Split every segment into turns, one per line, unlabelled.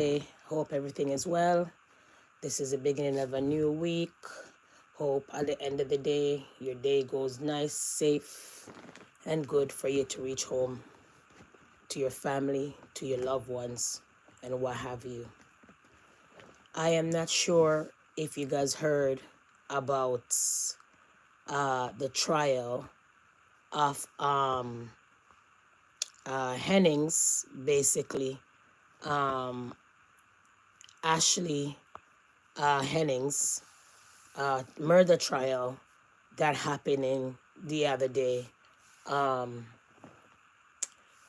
Hope everything is well. This is the beginning of a new week. Hope at the end of the day, your day goes nice, safe, and good for you to reach home to your family, to your loved ones, and what have you. I am not sure if you guys heard about the trial of Hennings, basically. Um, Ashley Hennings murder trial that happening the other day. Um,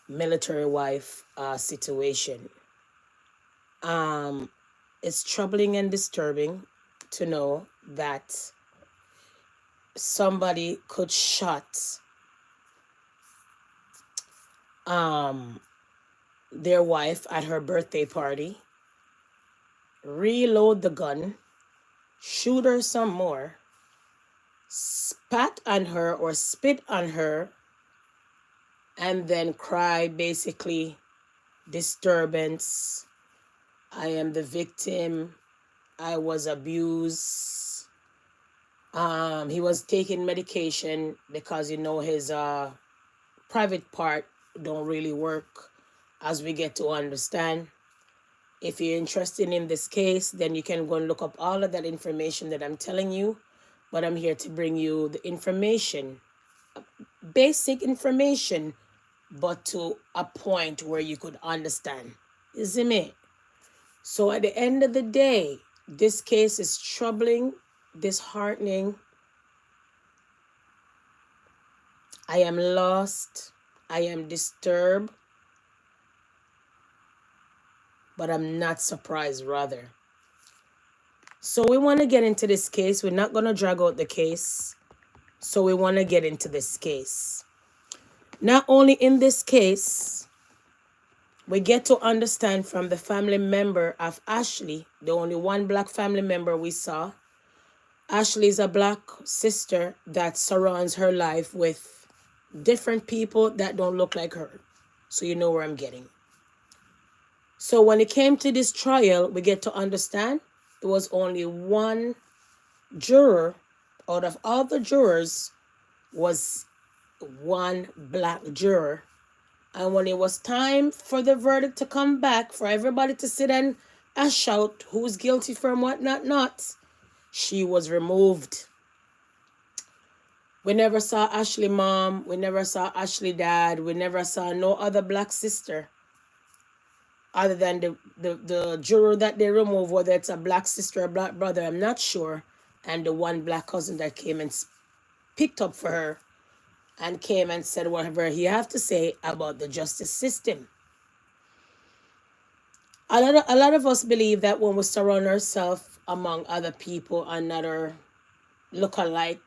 Military wife situation. Um, it's troubling and disturbing to know that somebody could shot um, their wife at her birthday party, reload the gun, shoot her some more, spat on her or spit on her, and then cry basically disturbance. I am the victim. I was abused. He was taking medication because his private part don't really work, as we get to understand. If you're interested in this case, then you can go and look up all of that information that I'm telling you. But I'm here to bring you the information, basic information, but to a point where you could understand. You see me? So at the end of the day, this case is troubling, disheartening. I am lost. I am disturbed. But I'm not surprised, rather. So we want to get into this case. We're not going to drag out the case. So we want to get into this case. Not only in this case, we get to understand from the family member of Ashley, the only one black family member we saw. Ashley is a black sister that surrounds her life with different people that don't look like her. So you know where I'm getting. So when it came to this trial, we get to understand there was only one juror out of all the jurors was one black juror. And when it was time for the verdict to come back, for everybody to sit and shout who's guilty from what not, she was removed. We never saw Ashley mom. We never saw Ashley dad. We never saw no other black sister other than the juror that they removed, whether it's a black sister or black brother, I'm not sure. And the one black cousin that came and picked up for her and came and said whatever he have to say about the justice system. A lot of us believe that when we surround ourselves among other people, another look-alike,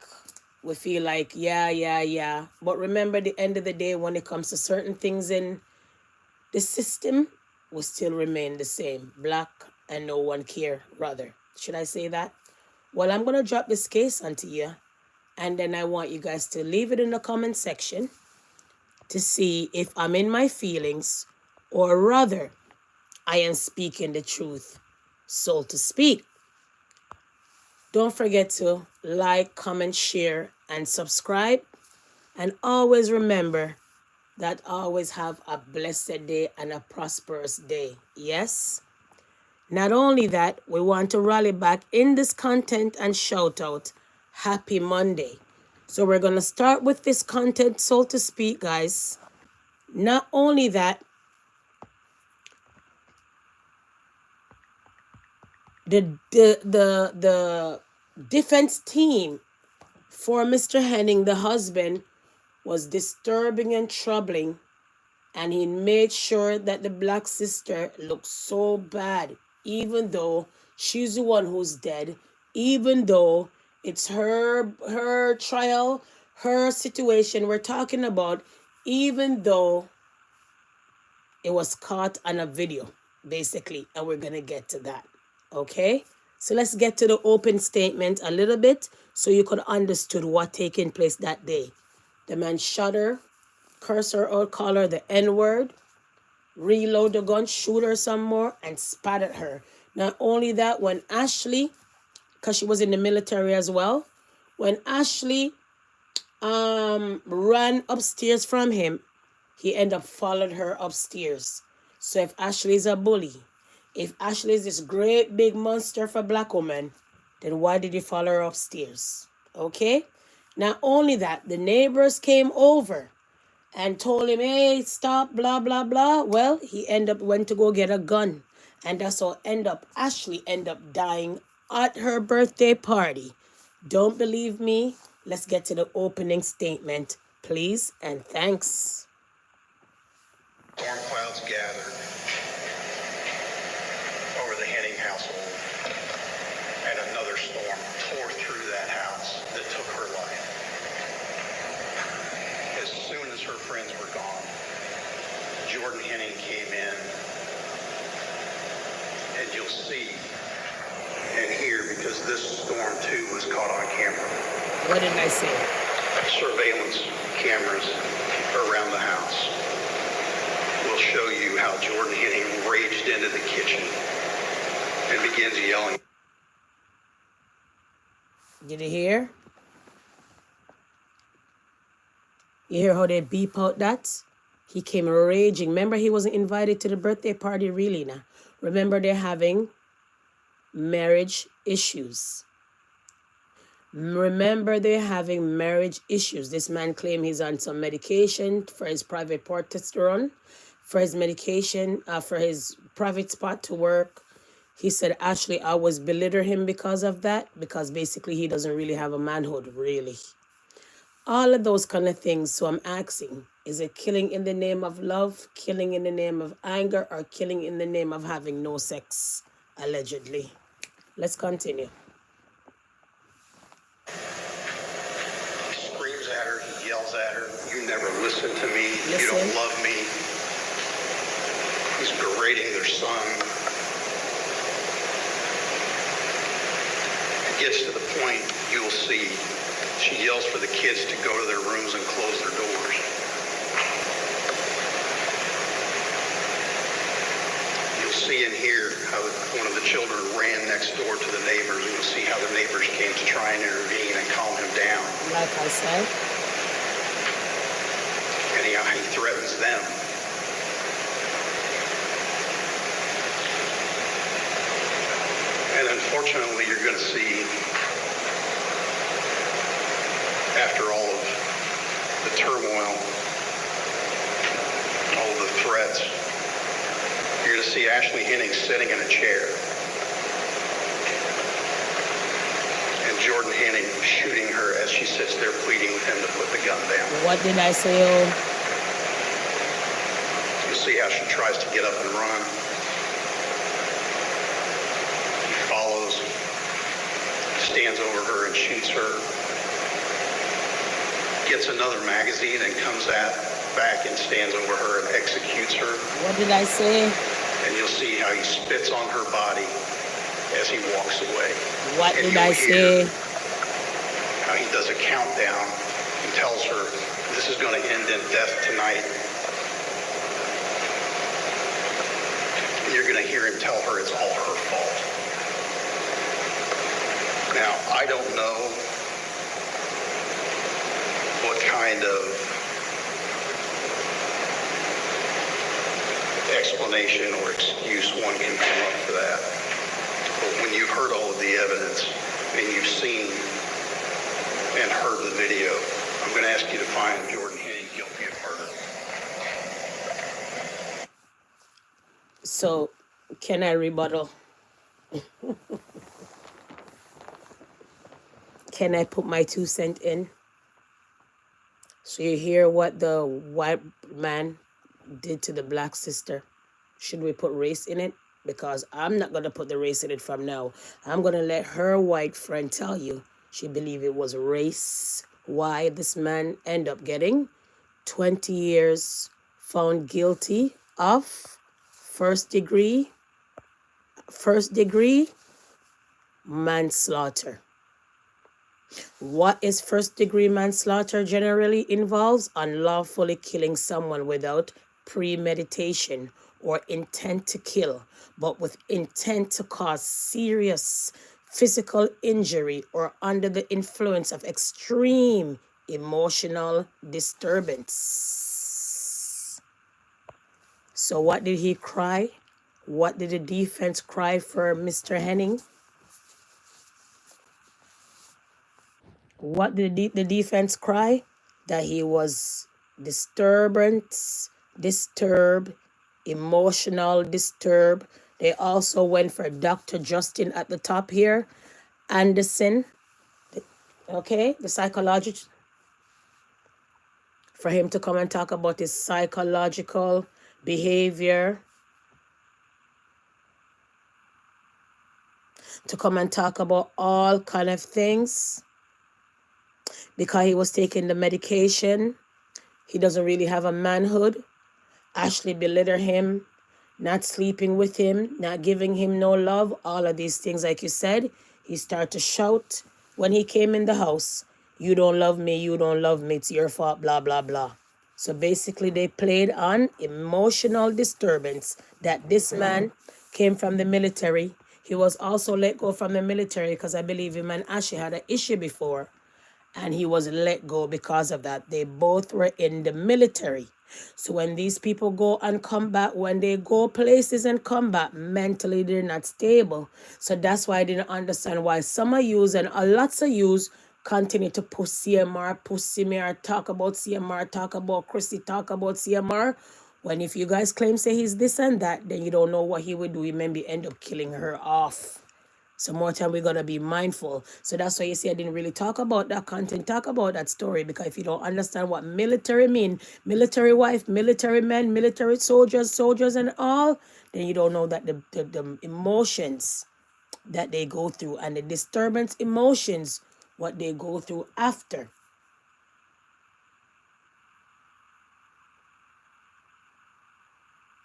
we feel like, yeah. But remember, the end of the day, when it comes to certain things in the system, we still remain the same. Black and no one care, rather. Should I say that? Well, I'm going to drop this case onto you. And then I want you guys to leave it in the comment section to see if I'm in my feelings, or rather, I am speaking the truth, so to speak. Don't forget to like, comment, share, and subscribe. And always remember that always have a blessed day and a prosperous day. Yes? Not only that, we want to rally back in this content and shout out Happy Monday. So we're going to start with this content, so to speak, guys. Not only that, the defense team for Mr. Henning, the husband, was disturbing and troubling, and he made sure that the black sister looked so bad, even though she's the one who's dead, even though it's her trial, her situation we're talking about, even though it was caught on a video, basically, and we're gonna get to that. Okay, so let's get to the open statement a little bit so you could understood what taking place that day. The man shot her, curse her or call her the N-word. reload the gun, shoot her some more, and spat at her. Not only that, when Ashley, because she was in the military as well, when Ashley ran upstairs from him, he ended up following her upstairs. So if Ashley is a bully, if Ashley is this great big monster for black women, then why did he follow her upstairs? Okay? Not only that, the neighbors came over and told him, hey, stop, blah, blah, blah. Well, he went to go get a gun. And that's how Ashley ended up dying at her birthday party. Don't believe me? Let's get to the opening statement, please, and thanks.
Storm clouds gathered over the Henning household, and another storm tore through that house that took her life. As soon as her friends were gone, Jordan Henning came in, and you'll see and hear, because this storm too was caught on camera.
What did I say?
Surveillance cameras around the house will show you how Jordan Henning raged into the kitchen and begins yelling.
Did you hear? You hear how they beep out that? He came raging. Remember, he wasn't invited to the birthday party, really, now. Remember, they're having marriage issues. Remember, they're having marriage issues. This man claimed he's on some medication for his private testosterone, for his medication, for his private spot to work. He said, Ashley, I was belittling him because of that, because basically he doesn't really have a manhood, really. All of those kind of things. So I'm asking, is it killing in the name of love, killing in the name of anger, or killing in the name of having no sex, allegedly? Let's continue.
He screams at her, he yells at her, you never listen to me, you don't love me. He's berating their son. It gets to the point, you'll see, she yells for the kids to go to their rooms and close their doors. You'll see and hear how one of the children ran next door to the neighbors, and you'll see how the neighbors came to try and intervene and calm him down.
Like I said.
And he threatens them. And unfortunately, you're going to see, after all of the turmoil, all of the threats, you're going to see Ashley Henning sitting in a chair. And Jordan Henning shooting her as she sits there pleading with him to put the gun down.
What did I say, oh?
You'll see how she tries to get up and run. He follows, stands over her and shoots her. Gets another magazine and comes back and stands over her and executes her.
What did I say?
And you'll see how he spits on her body as he walks away.
What did I say?
How he does a countdown and tells her this is going to end in death tonight. And you're going to hear him tell her it's all her fault. Now, I don't know what kind of explanation or excuse one can come up for that. But when you've heard all of the evidence and you've seen and heard the video, I'm going to ask you to find Jordan Henning guilty of murder.
So, can I rebuttal? Can I put my 2 cents in? So you hear what the white man did to the black sister. Should we put race in it? Because I'm not going to put the race in it from now. I'm going to let her white friend tell you she believed it was race. Why this man end up getting 20 years found guilty of first degree manslaughter. What is first degree manslaughter generally involves? Unlawfully killing someone without premeditation or intent to kill, but with intent to cause serious physical injury or under the influence of extreme emotional disturbance. So what did he cry? What did the defense cry for Mr. Henning? What did the defense cry? That he was disturbed, emotional disturbed. They also went for Dr. Justin at the top here, Anderson, okay, the psychologist, for him to come and talk about his psychological behavior, to come and talk about all kind of things, because he was taking the medication. He doesn't really have a manhood. Ashley belittled him, not sleeping with him, not giving him no love, all of these things, like you said. He started to shout when he came in the house, you don't love me, you don't love me, it's your fault, blah, blah, blah. So basically they played on emotional disturbance that this man came from the military. He was also let go from the military because I believe him and Ashley had an issue before, and he was let go because of that. They both were in the military. So when these people go and combat, when they go places and combat, mentally they're not stable. So that's why I didn't understand why some of yous and a lots of yous continue to push CMR, talk about CMR, talk about Chrissy, talk about CMR. When if you guys claim say he's this and that, then you don't know what he would do. He maybe end up killing her off. So more time we're gonna be mindful. So that's why you see I didn't really talk about that content, talk about that story, because if you don't understand what military mean, military wife, military men, military soldiers and all, then you don't know that the emotions that they go through and the disturbance emotions, what they go through after.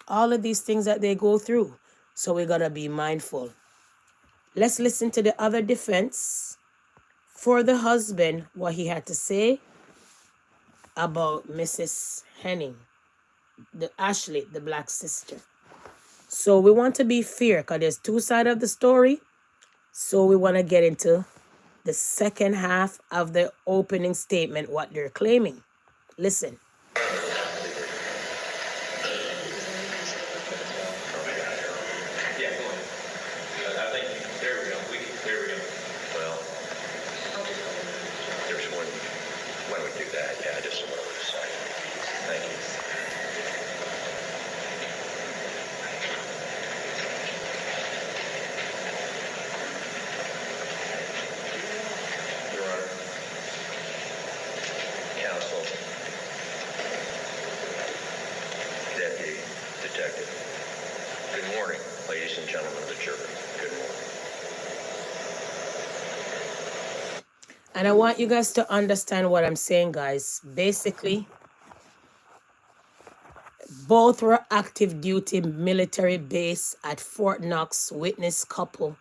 All of these things that they go through. So we gotta be mindful. Let's listen to the other defense for the husband, what he had to say about Mrs. Henning, the Ashley, the black sister. So we want to be fair because there's two sides of the story. So we want to get into the second half of the opening statement, what they're claiming. Listen. And I want you guys to understand what I'm saying, guys. Basically, both were active duty military base at Fort Knox. Witness couple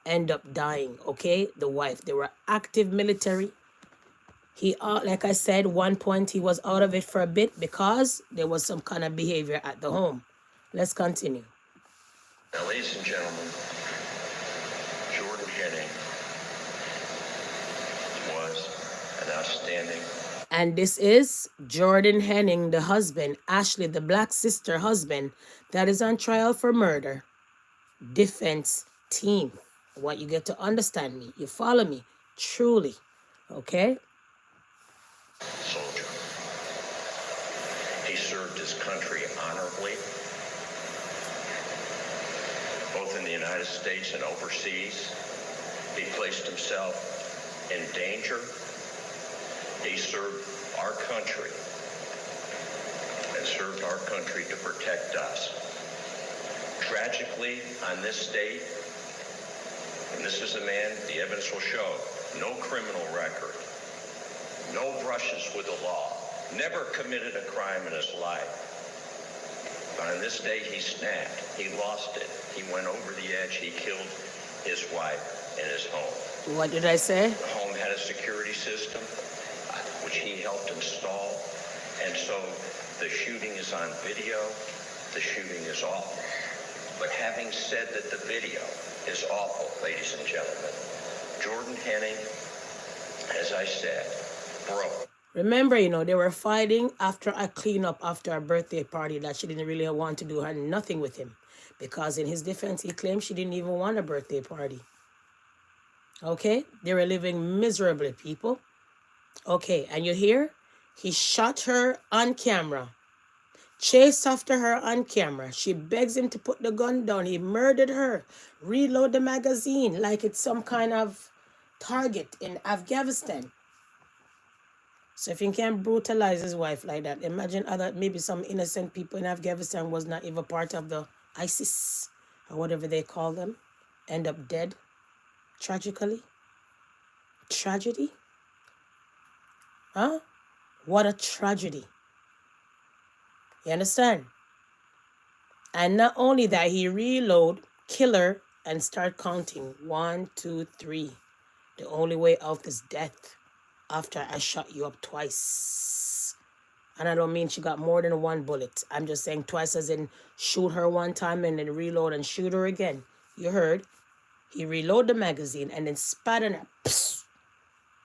end up dying, okay? The wife, they were active military. He, like I said, one point he was out of it for a bit because there was some kind of behavior at the home. Let's continue.
Now, ladies and gentlemen, Jordan Henning was an outstanding.
And this is Jordan Henning, the husband, Ashley, the black sister husband, that is on trial for murder. Defense team. What you get to understand me. You follow me. Truly. Okay?
Soldier. He served his country honorably, both in the United States and overseas. He placed himself in danger. He served our country and served our country to protect us. Tragically, on this date, and this is a man, the evidence will show, no criminal record, no brushes with the law, never committed a crime in his life. But on this day, he snapped. He lost it. He went over the edge. He killed his wife in his home.
What did I say?
The home had a security system, which he helped install. And so the shooting is on video. the shooting is awful. But having said that the video is awful, ladies and gentlemen, Jordan Henning, as I said, broke.
Remember, you know, they were fighting after a cleanup after a birthday party that she didn't really want to do, had nothing with him. Because in his defense, he claimed she didn't even want a birthday party. Okay? They were living miserably, people. Okay, and you hear? He shot her on camera. Chased after her on camera. She begs him to put the gun down. He murdered her. Reload the magazine like it's some kind of target in Afghanistan. So if you can brutalize his wife like that, imagine other, maybe some innocent people in Afghanistan was not even part of the ISIS or whatever they call them, end up dead tragically. Tragedy? Huh? What a tragedy. You understand? And not only that, he reload, kill her, and start counting. 1, 2, 3. The only way out is death after I shot you up twice. And I don't mean she got more than one bullet. I'm just saying twice as in shoot her one time and then reload and shoot her again. You heard? He reload the magazine and then spat on her. Psst.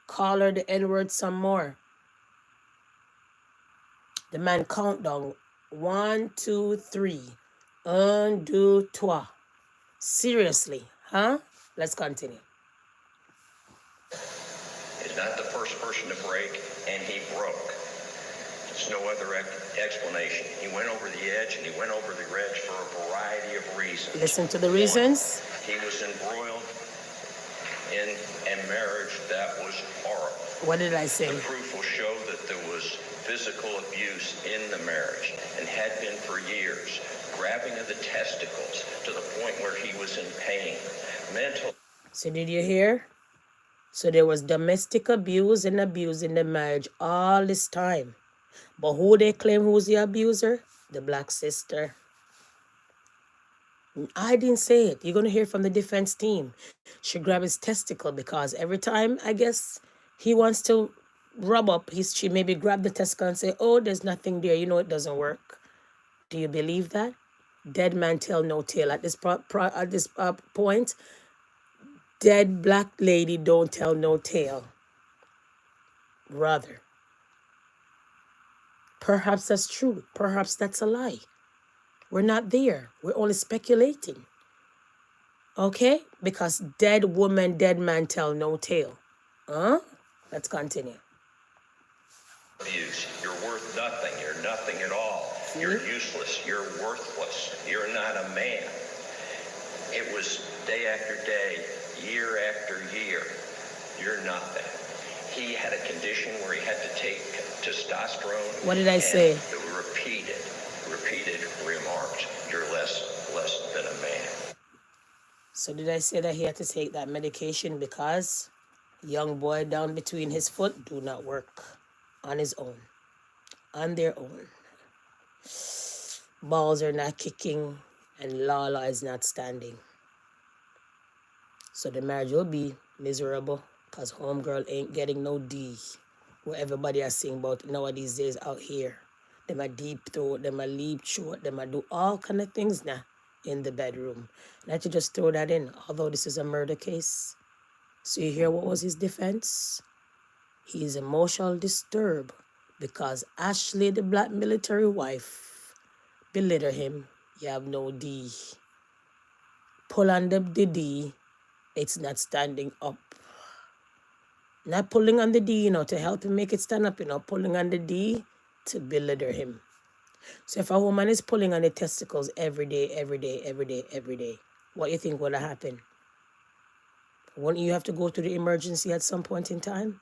Call her the N-word some more. The man count down. 1, 2, 3. 1, 2, 3. Seriously, huh? Let's continue.
He's not the first person to break, and he broke. There's no other explanation. He went over the edge, and he went over the edge for a variety of reasons.
Listen to the reasons.
He was embroiled in a marriage that was horrible.
What did I say?
The proof will show that there was physical abuse in the marriage and had been for years. Grabbing of the testicles to the point where he was in pain. Mental.
So did you hear? So there was domestic abuse and abuse in the marriage all this time. But who they claim who's the abuser? The black sister. I didn't say it. You're going to hear from the defense team. She grabbed his testicle because every time, I guess, he wants to rub up, she maybe grab the testicle and say, oh, there's nothing there. You know it doesn't work. Do you believe that? Dead man tell no tale. At this point, dead black lady don't tell no tale. Rather. Perhaps that's true. Perhaps that's a lie. We're not there. We're only speculating. Okay? Because dead woman, dead man tell no tale. Huh? Let's continue.
Abuse. You're worth nothing. You're nothing at all. You're useless. You're worthless. You're not a man. It was day after day, year after year. You're nothing. He had a condition where he had to take testosterone.
What did I say?
Repeated remarks. You're less than a man.
So did I say that he had to take that medication because young boy down between his foot do not work on his own, on their own. Balls are not kicking and Lala is not standing. So the marriage will be miserable because homegirl ain't getting no D. What everybody is saying about nowadays days out here. Them a deep throat, them a leap short, them a do all kind of things now in the bedroom. Not to just throw that in, although this is a murder case. So you hear what was his defense? He is emotionally disturbed because Ashley, the black military wife, belittled him. You have no D. Pull on the D, it's not standing up. Not pulling on the D, to help him make it stand up, pulling on the D to belittle him. So if a woman is pulling on the testicles every day, what do you think would have happened? Wouldn't you have to go to the emergency at some point in time?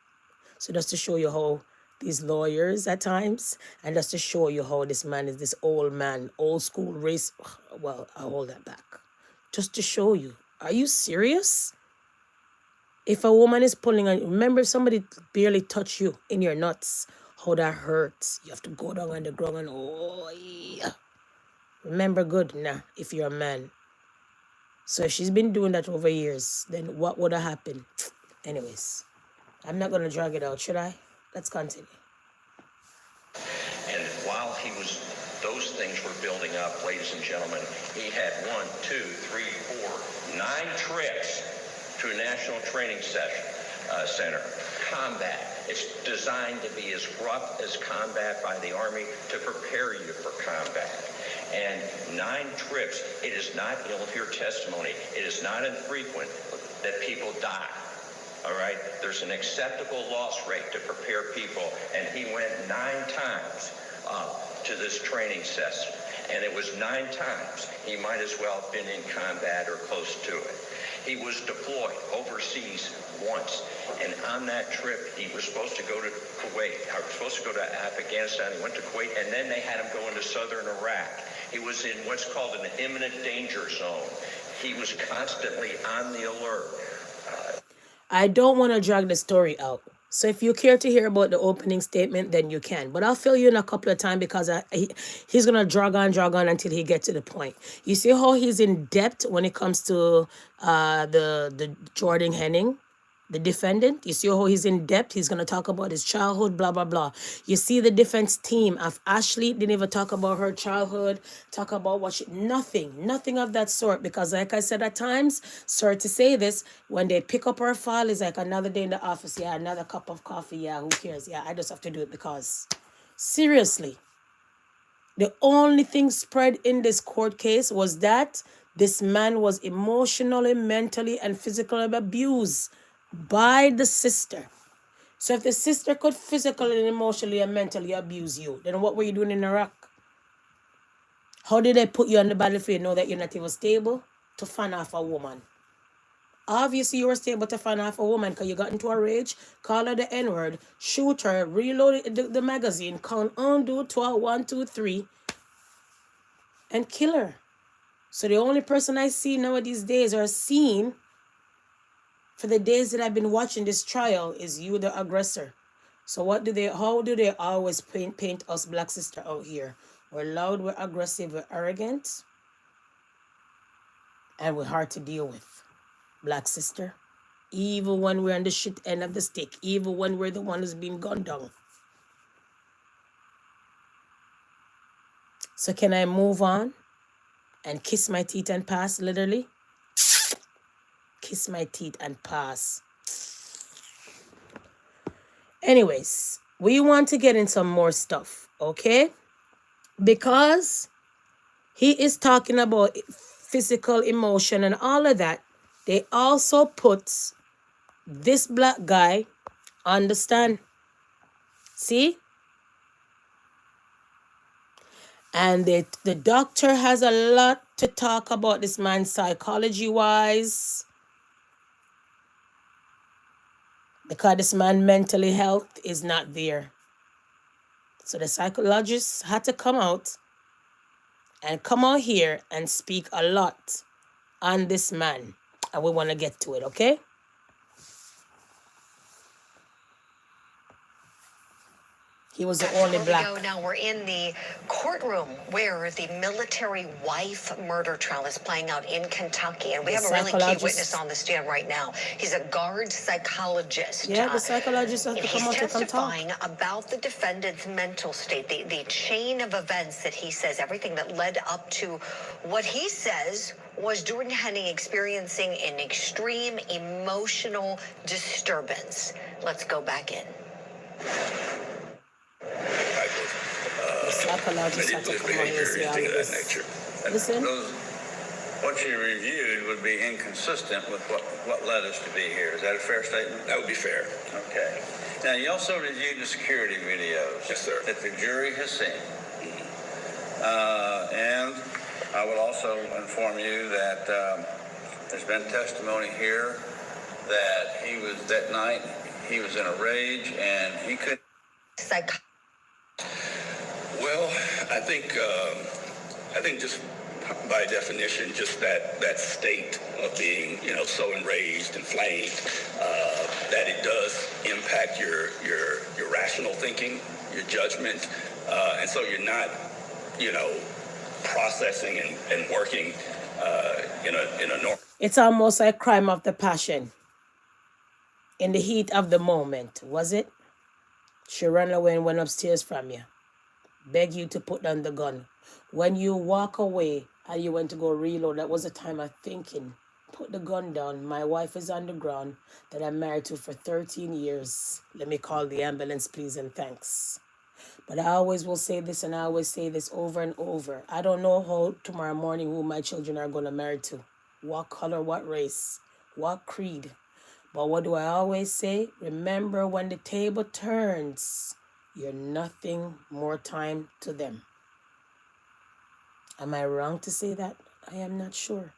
So just to show you how these lawyers at times, and just to show you how this man is this old man, old school race. Well, I'll hold that back. Just to show you. Are you serious? If a woman is pulling on, remember if somebody barely touch you in your nuts, how that hurts. You have to go down on the ground and oh yeah. Remember good now if you're a man. So if she's been doing that over years, then what would have happened? Anyways, I'm not going to drag it out, should I? Let's continue.
And while those things were were building up, ladies and gentlemen. He had 9 trips to a national training center. Combat. It's designed to be as rough as combat by the Army to prepare you for combat. And 9 trips, it is not, you'll hear testimony, it is not infrequent that people die. All right? There's an acceptable loss rate to prepare people, and he went 9 times to this training session. And it was 9 times. He might as well have been in combat or close to it. He was deployed overseas once, and on that trip, he was supposed to go to Kuwait, or supposed to go to Afghanistan. He went to Kuwait, and then they had him go into southern Iraq. He was in what's called an imminent danger zone. He was constantly on the alert.
I don't want to drag the story out. So if you care to hear about the opening statement, then you can. But I'll fill you in a couple of times because he's going to drag on until he gets to the point. You see how he's in depth when it comes to the Jordan Henning, the defendant. You see how he's in depth. He's going to talk about his childhood, blah, blah, blah. You see the defense team of Ashley didn't even talk about her childhood, talk about what she, nothing of that sort. Because like I said, at times, sorry to say this, when they pick up her file, it's like another day in the office. Yeah, another cup of coffee. Yeah, who cares? Yeah, I just have to do it because seriously, the only thing spread in this court case was that this man was emotionally, mentally, and physically abused by the sister. So if the sister could physically and emotionally and mentally abuse you, then what were you doing in Iraq? How did they put you on the battlefield, know that you're not even stable to fan off a woman? Obviously you were stable to fan off a woman because you got into a rage, call her the N-word, shoot her, reload the magazine, count 1, 2, 12, 1, 2, 3, and kill her. So the only person I see nowadays days or seen for the days that I've been watching this trial is you, the aggressor. So how do they always paint us black sister out here? We're loud, we're aggressive, we're arrogant, and we're hard to deal with. Black sister. Even when we're on the shit end of the stick, even when we're the one who's been gunned down. So can I move on and kiss my teeth and pass, literally? Kiss my teeth and pass. Anyways, we want to get in some more stuff, okay? Because he is talking about physical emotion and all of that. They also put this black guy on the stand. See? And the doctor has a lot to talk about this man psychology-wise. Because this man mentally health is not there. So the psychologist had to come out here and speak a lot on this man. And we want to get to it, okay? He was the only black.
Now we're in the courtroom where the military wife murder trial is playing out in Kentucky. And we have a really key witness on the stand right now. He's a guard psychologist.
Yeah, the psychologist has to come out to come talk.
He's testifying about the defendant's mental state, the chain of events that he says, everything that led up to what he says was Jordan Henning experiencing an extreme emotional disturbance. Let's go back in.
Manipulative behavior, anything of that nature. Listen.
What you reviewed would be inconsistent with what led us to be here. Is that a fair statement?
That would be fair.
Okay. Now, you also reviewed the security videos.
Yes, sir.
That the jury has seen. And I would also inform you that there's been testimony here that that night, he was in a rage and he couldn't.
Well, I think just by definition, just that state of being, so enraged, inflamed, that it does impact your rational thinking, your judgment, and so you're not, processing and working in a normal.
It's almost like crime of the passion. In the heat of the moment, was it? She ran away and went upstairs from you. Beg you to put down the gun. When you walk away and you went to go reload, that was the time of thinking, put the gun down. My wife is on the ground that I'm married to for 13 years. Let me call the ambulance, please, and thanks. But I always will say this, and I always say this over and over. I don't know how tomorrow morning who my children are going to marry to, what color, what race, what creed. But what do I always say? Remember, when the table turns, you're nothing more time to them. Am I wrong to say that? I am not sure.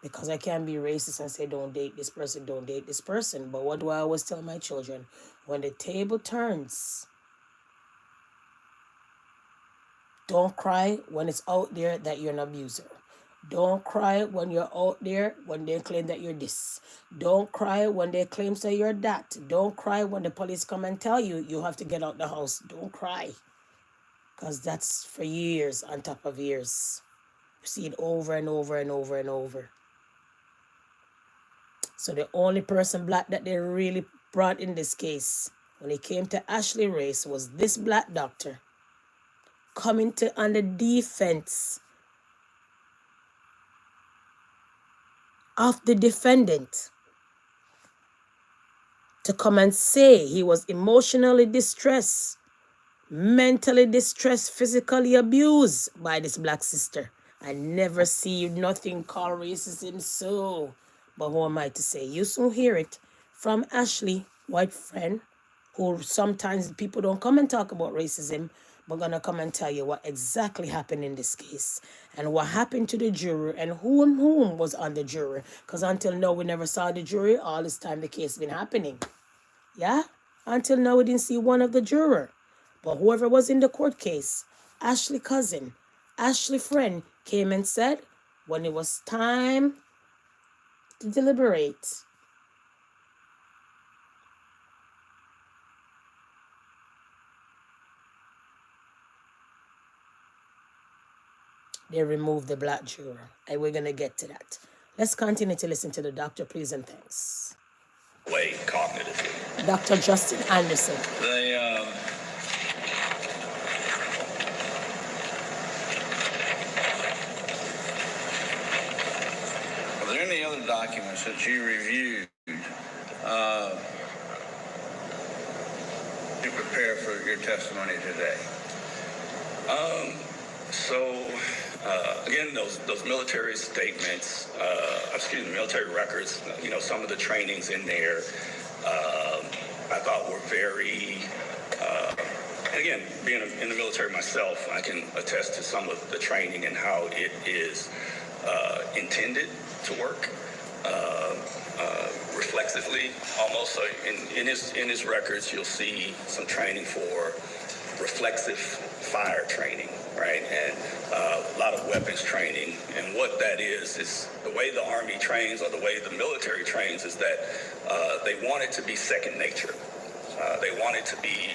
Because I can't be racist and say, don't date this person, don't date this person. But what do I always tell my children? When the table turns, don't cry when it's out there that you're an abuser. Don't cry when you're out there when they claim that you're this. Don't cry when they claim that you're that. Don't cry when the police come and tell you you have to get out the house. Don't cry. Because that's for years on top of years. You see it over and over and over and over. So the only person black that they really brought in this case, when it came to Ashley Race, was this black doctor coming to on the defense of the defendant to come and say he was emotionally distressed, mentally distressed, physically abused by this black sister. I never see nothing called racism so. But who am I to say? You soon hear it from Ashley, white friend, who sometimes people don't come and talk about racism, but gonna come and tell you what exactly happened in this case and what happened to the juror and whom was on the jury. Because until now, we never saw the jury. All this time the case been happening. Yeah? Until now, we didn't see one of the juror. But whoever was in the court case, Ashley cousin, Ashley friend, came and said when it was time to deliberate, they removed the black juror. And we're going to get to that. Let's continue to listen to the doctor, please, and thanks.
Way cognitively.
Dr. Justin Anderson.
Are there any other documents that you reviewed to prepare for your testimony today?
Again, those military statements, military records, some of the trainings in there, I thought were very, and again, being in the military myself, I can attest to some of the training and how it is intended to work reflexively, almost. So in his records, you'll see some training for reflexive fire training, right? And a lot of weapons training. And what that is the way the Army trains or the way the military trains is that they want it to be second nature. They want it to be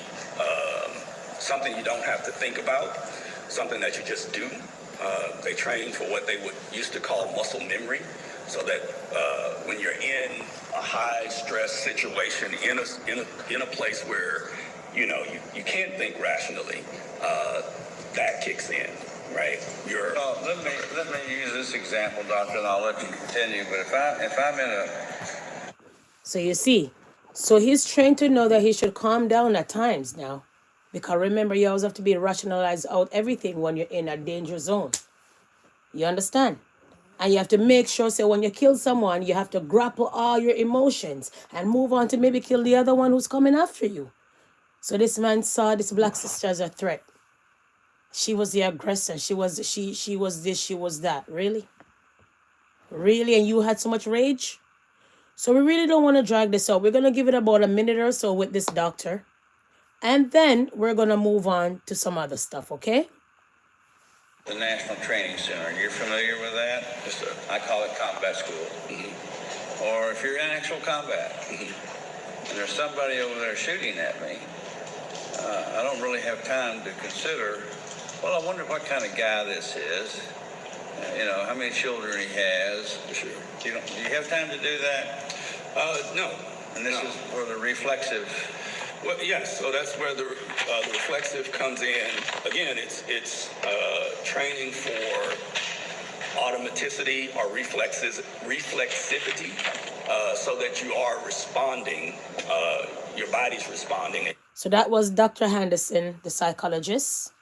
something you don't have to think about, something that you just do. They train for what they used to call muscle memory, so that when you're in a high stress situation, in a place where you can't think rationally, that kicks in, right?
Let me use this example, doctor, and I'll let you continue. But if I'm in a...
So you see, so he's trained to know that he should calm down at times now. Because remember, you always have to be rationalized out everything when you're in a danger zone. You understand? And you have to make sure, so when you kill someone, you have to grapple all your emotions and move on to maybe kill the other one who's coming after you. So this man saw this black sister as a threat. She was the aggressor. She was this, she was that. Really? Really? And you had so much rage? So we really don't want to drag this out. We're going to give it about a minute or so with this doctor. And then we're going to move on to some other stuff, okay?
The National Training Center. You're familiar with that?
Yes, sir.
I call it combat school.
Mm-hmm.
Or if you're in actual combat, and there's somebody over there shooting at me, I don't really have time to consider, well, I wonder what kind of guy this is. How many children he has.
Sure.
Do you have time to do that?
No.
And this is where the reflexive
Well, yes. So that's where the reflexive comes in. Again, it's training for automaticity or reflexivity, so that you are responding. Your body's responding.
So that was Dr. Henderson, the psychologist,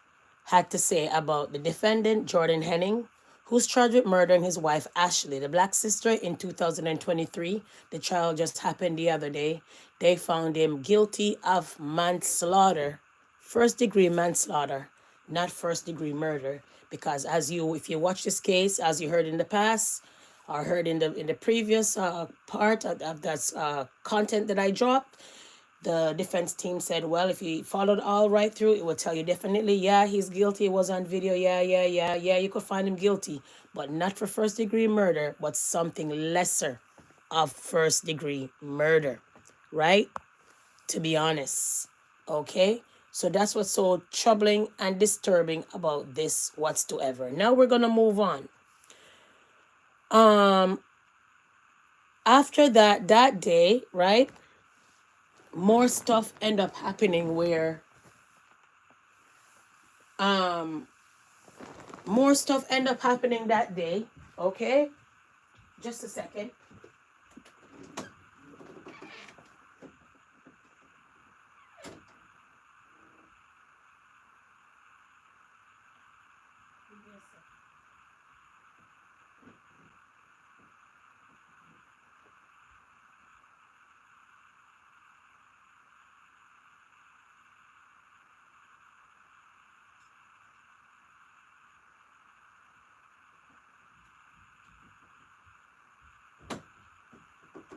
had to say about the defendant, Jordan Henning, who's charged with murdering his wife, Ashley, the black sister, in 2023. The trial just happened the other day. They found him guilty of manslaughter, first-degree manslaughter, not first-degree murder. Because if you watch this case, as you heard in the past, or heard in the previous part of that content that I dropped, the defense team said, well, if you followed all right through, it will tell you definitely, yeah, he's guilty. It was on video. Yeah, you could find him guilty, but not for first degree murder, but something lesser of first degree murder, right? To be honest, okay? So that's what's so troubling and disturbing about this whatsoever. Now we're going to move on. After that day, right? More stuff end up happening where more stuff end up happening that day. Okay, just a second.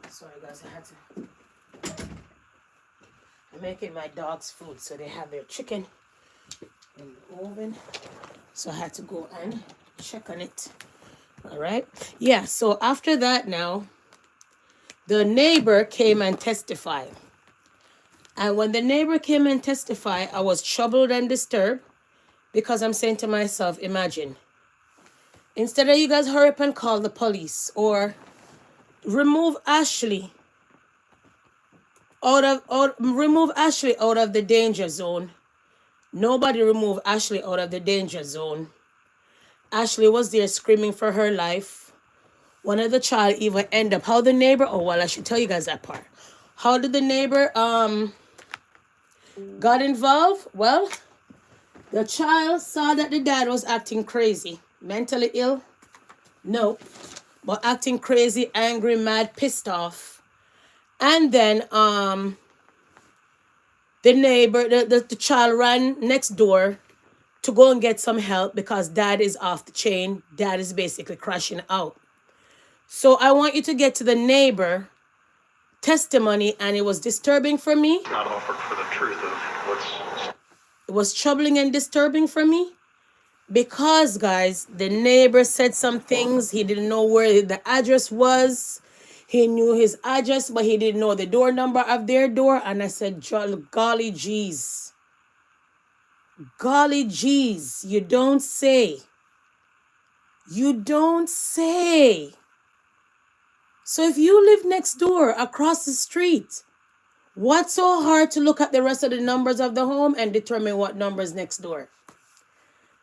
Sorry guys, I'm making my dogs food, so they have their chicken in the oven. So I had to go and check on it. All right. Yeah, so after that now, the neighbor came and testified. And when the neighbor came and testified, I was troubled and disturbed because I'm saying to myself, imagine, instead of you guys hurry up and call the police or remove Ashley out of the danger zone. Nobody removed Ashley out of the danger zone. Ashley was there screaming for her life. One of the child even end up, how the neighbor, oh well, I should tell you guys that part. How did the neighbor got involved? Well, the child saw that the dad was acting crazy. Mentally ill? No. But acting crazy, angry, mad, pissed off. And then the neighbor, the child ran next door to go and get some help because dad is off the chain. Dad is basically crashing out. So I want you to get to the neighbor testimony, and it was disturbing for me.
Not offered for the truth of what's...
It was troubling and disturbing for me. Because, guys, the neighbor said some things. He didn't know where the address was. He knew his address, but he didn't know the door number of their door. And I said, golly geez. Golly geez. You don't say. You don't say. So if you live next door, across the street, what's so hard to look at the rest of the numbers of the home and determine what number's next door?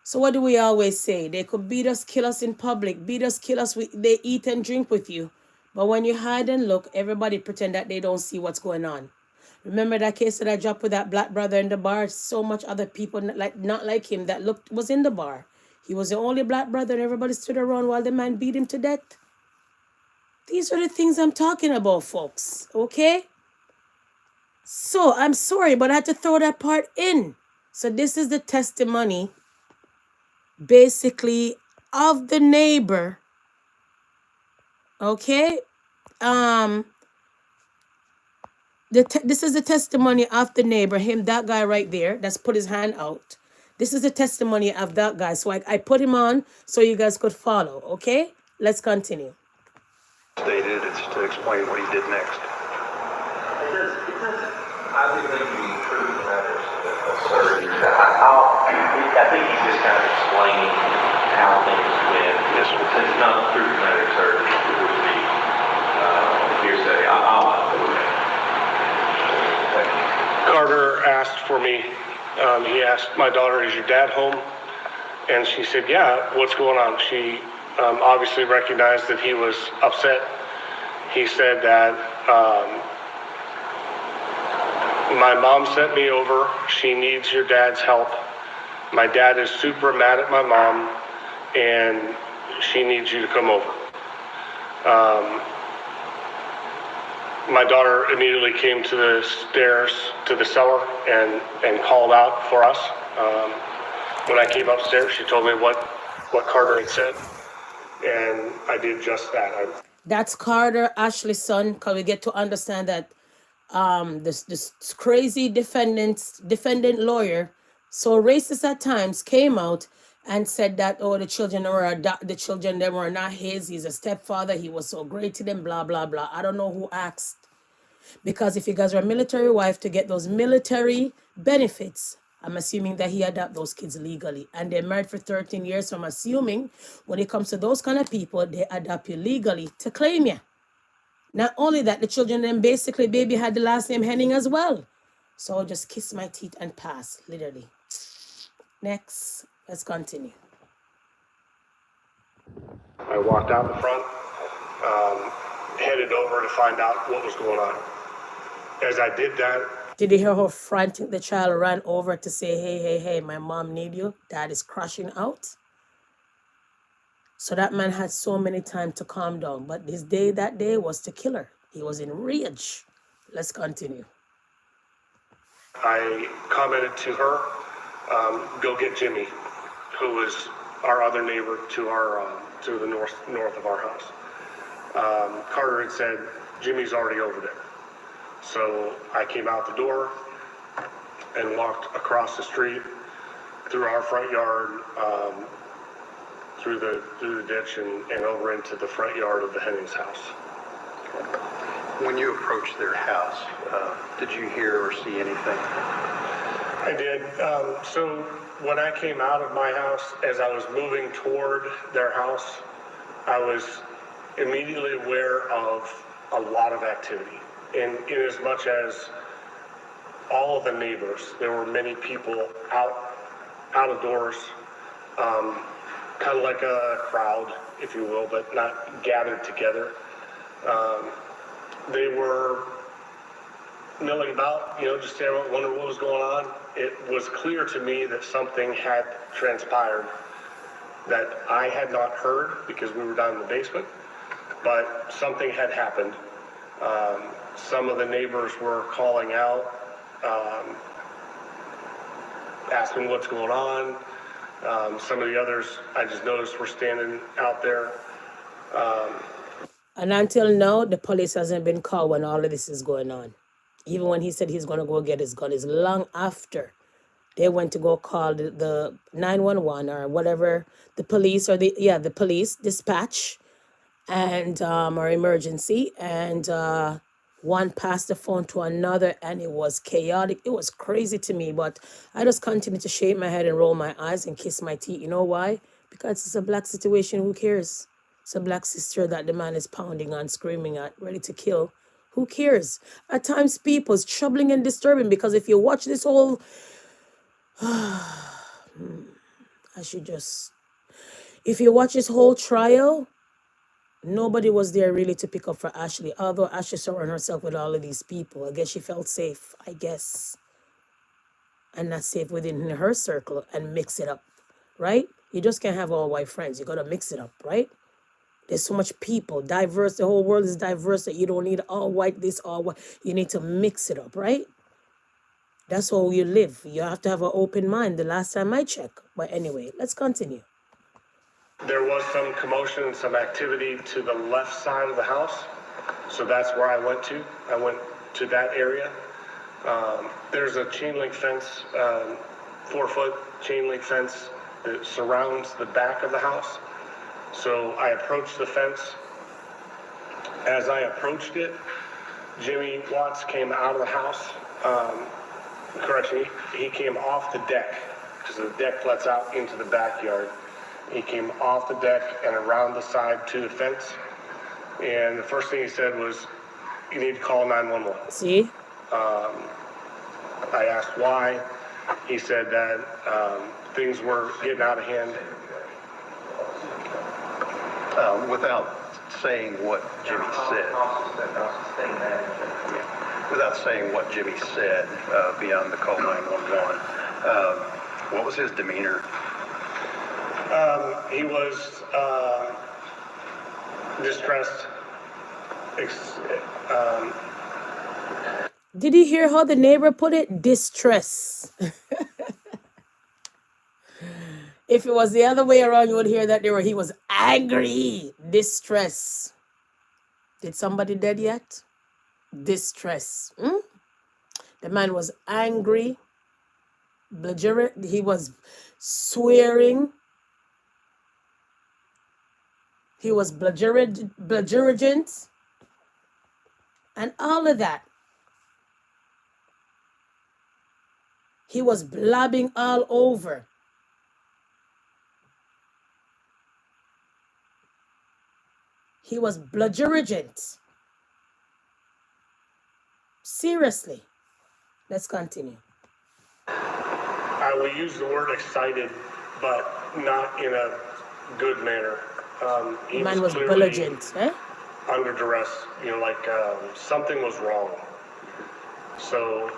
So what do we always say? They could beat us, kill us in public, beat us, kill us, they eat and drink with you. But when you hide and look, everybody pretend that they don't see what's going on. Remember that case that I dropped with that black brother in the bar? So much other people not like him that was in the bar. He was the only black brother and everybody stood around while the man beat him to death. These are the things I'm talking about, folks. Okay? So I'm sorry, but I had to throw that part in. So this is the testimony basically of the neighbor. Okay, this is the testimony of the neighbor, that guy right there that's put his hand out. This is the testimony of that guy. So I put him on so you guys could follow. Okay, let's continue.
Stated, it's to explain what he did next.
It doesn't. I think the truth matters. I think he's just kind of explaining how things went. It's not the truth matters, sir. It would be hearsay.
Carter,
for me. He asked my daughter, "Is your dad home?" And she said, "Yeah, what's going on?" She obviously recognized that he was upset. He said that my mom sent me over. She needs your dad's help. My dad is super mad at my mom, and she needs you to come over. My daughter immediately came to the stairs, to the cellar, and called out for us. When I came upstairs, she told me what Carter had said, and I did just that.
That's Carter, Ashley's son, because we get to understand that this crazy defendant lawyer, so racist at times, came out and said that, oh, the children they were not his. He's a stepfather. He was so great to them. Blah blah blah. I don't know who asked, because if you guys are a military wife to get those military benefits, I'm assuming that he adopted those kids legally, and they're married for 13 years. So I'm assuming when it comes to those kind of people, they adopt you legally to claim you. Not only that, the children then basically baby had the last name Henning as well. So just kiss my teeth and pass, literally. Next, let's continue.
I walked out the front, headed over to find out what was going on. As I did that,
did you hear how frantic the child ran over to say, hey, my mom need you? Dad is crashing out. So that man had so many time to calm down. But that day was to kill her. He was in rage. Let's continue.
I commented to her, go get Jimmy, who was our other neighbor to the north of our house. Carter had said, Jimmy's already over there. So I came out the door and walked across the street, through our front yard, through the ditch and over into the front yard of the Hennings house.
When you approached their house, did you hear or see anything?
I did. So when I came out of my house, as I was moving toward their house, I was immediately aware of a lot of activity. In as much as all of the neighbors, there were many people out of doors, kind of like a crowd, if you will, but not gathered together. They were milling about, just staring around, wondering what was going on. It was clear to me that something had transpired that I had not heard because we were down in the basement, but something had happened. Some of the neighbors were calling out, asking what's going on. Some of the others I just noticed were standing out there.
And until now, the police hasn't been called when all of this is going on. Even when he said he's going to go get his gun, it's long after they went to go call the 911 or whatever, the police or the police dispatch and or emergency, and one passed the phone to another, and it was chaotic. It was crazy to me, but I just continued to shake my head and roll my eyes and kiss my teeth. You know why? Because it's a black situation. Who cares? It's a black sister that the man is pounding on, screaming at, ready to kill. Who cares? At times, people, it's troubling and disturbing, because if you watch this whole... If you watch this whole trial, nobody was there really to pick up for Ashley, although Ashley surrounded herself with all of these people. I guess she felt safe, and not safe within her circle, and mix it up, right? You just can't have all white friends. You got to mix it up, right? There's so much people, diverse. The whole world is diverse that you don't need all white, this, all white. You need to mix it up, right? That's how you live. You have to have an open mind the last time I checked. But anyway, let's continue.
There was some commotion and some activity to the left side of the house. So that's where I went to. I went to that area. There's a chain link fence, 4-foot chain link fence that surrounds the back of the house. So I approached the fence. As I approached it, Jimmy Watts came out of the house. He came off the deck, because the deck lets out into the backyard. He came off the deck and around the side to the fence. And the first thing he said was, you need to call 911.
See?
I asked why. He said that things were getting out of hand.
Without saying what Jimmy said, beyond the call 911, what was his demeanor?
He was distressed.
Did you hear how the neighbor put it? Distress. If it was the other way around, you would hear that he was angry. Distress. Did somebody dead yet? Distress. The man was angry, belligerent. He was swearing. He was belligerent, and all of that. He was blabbing all over. He was belligerent. Seriously. Let's continue.
I will use the word excited, but not in a good manner. He
Man was
clearly
belligerent, eh?
under duress, like something was wrong. So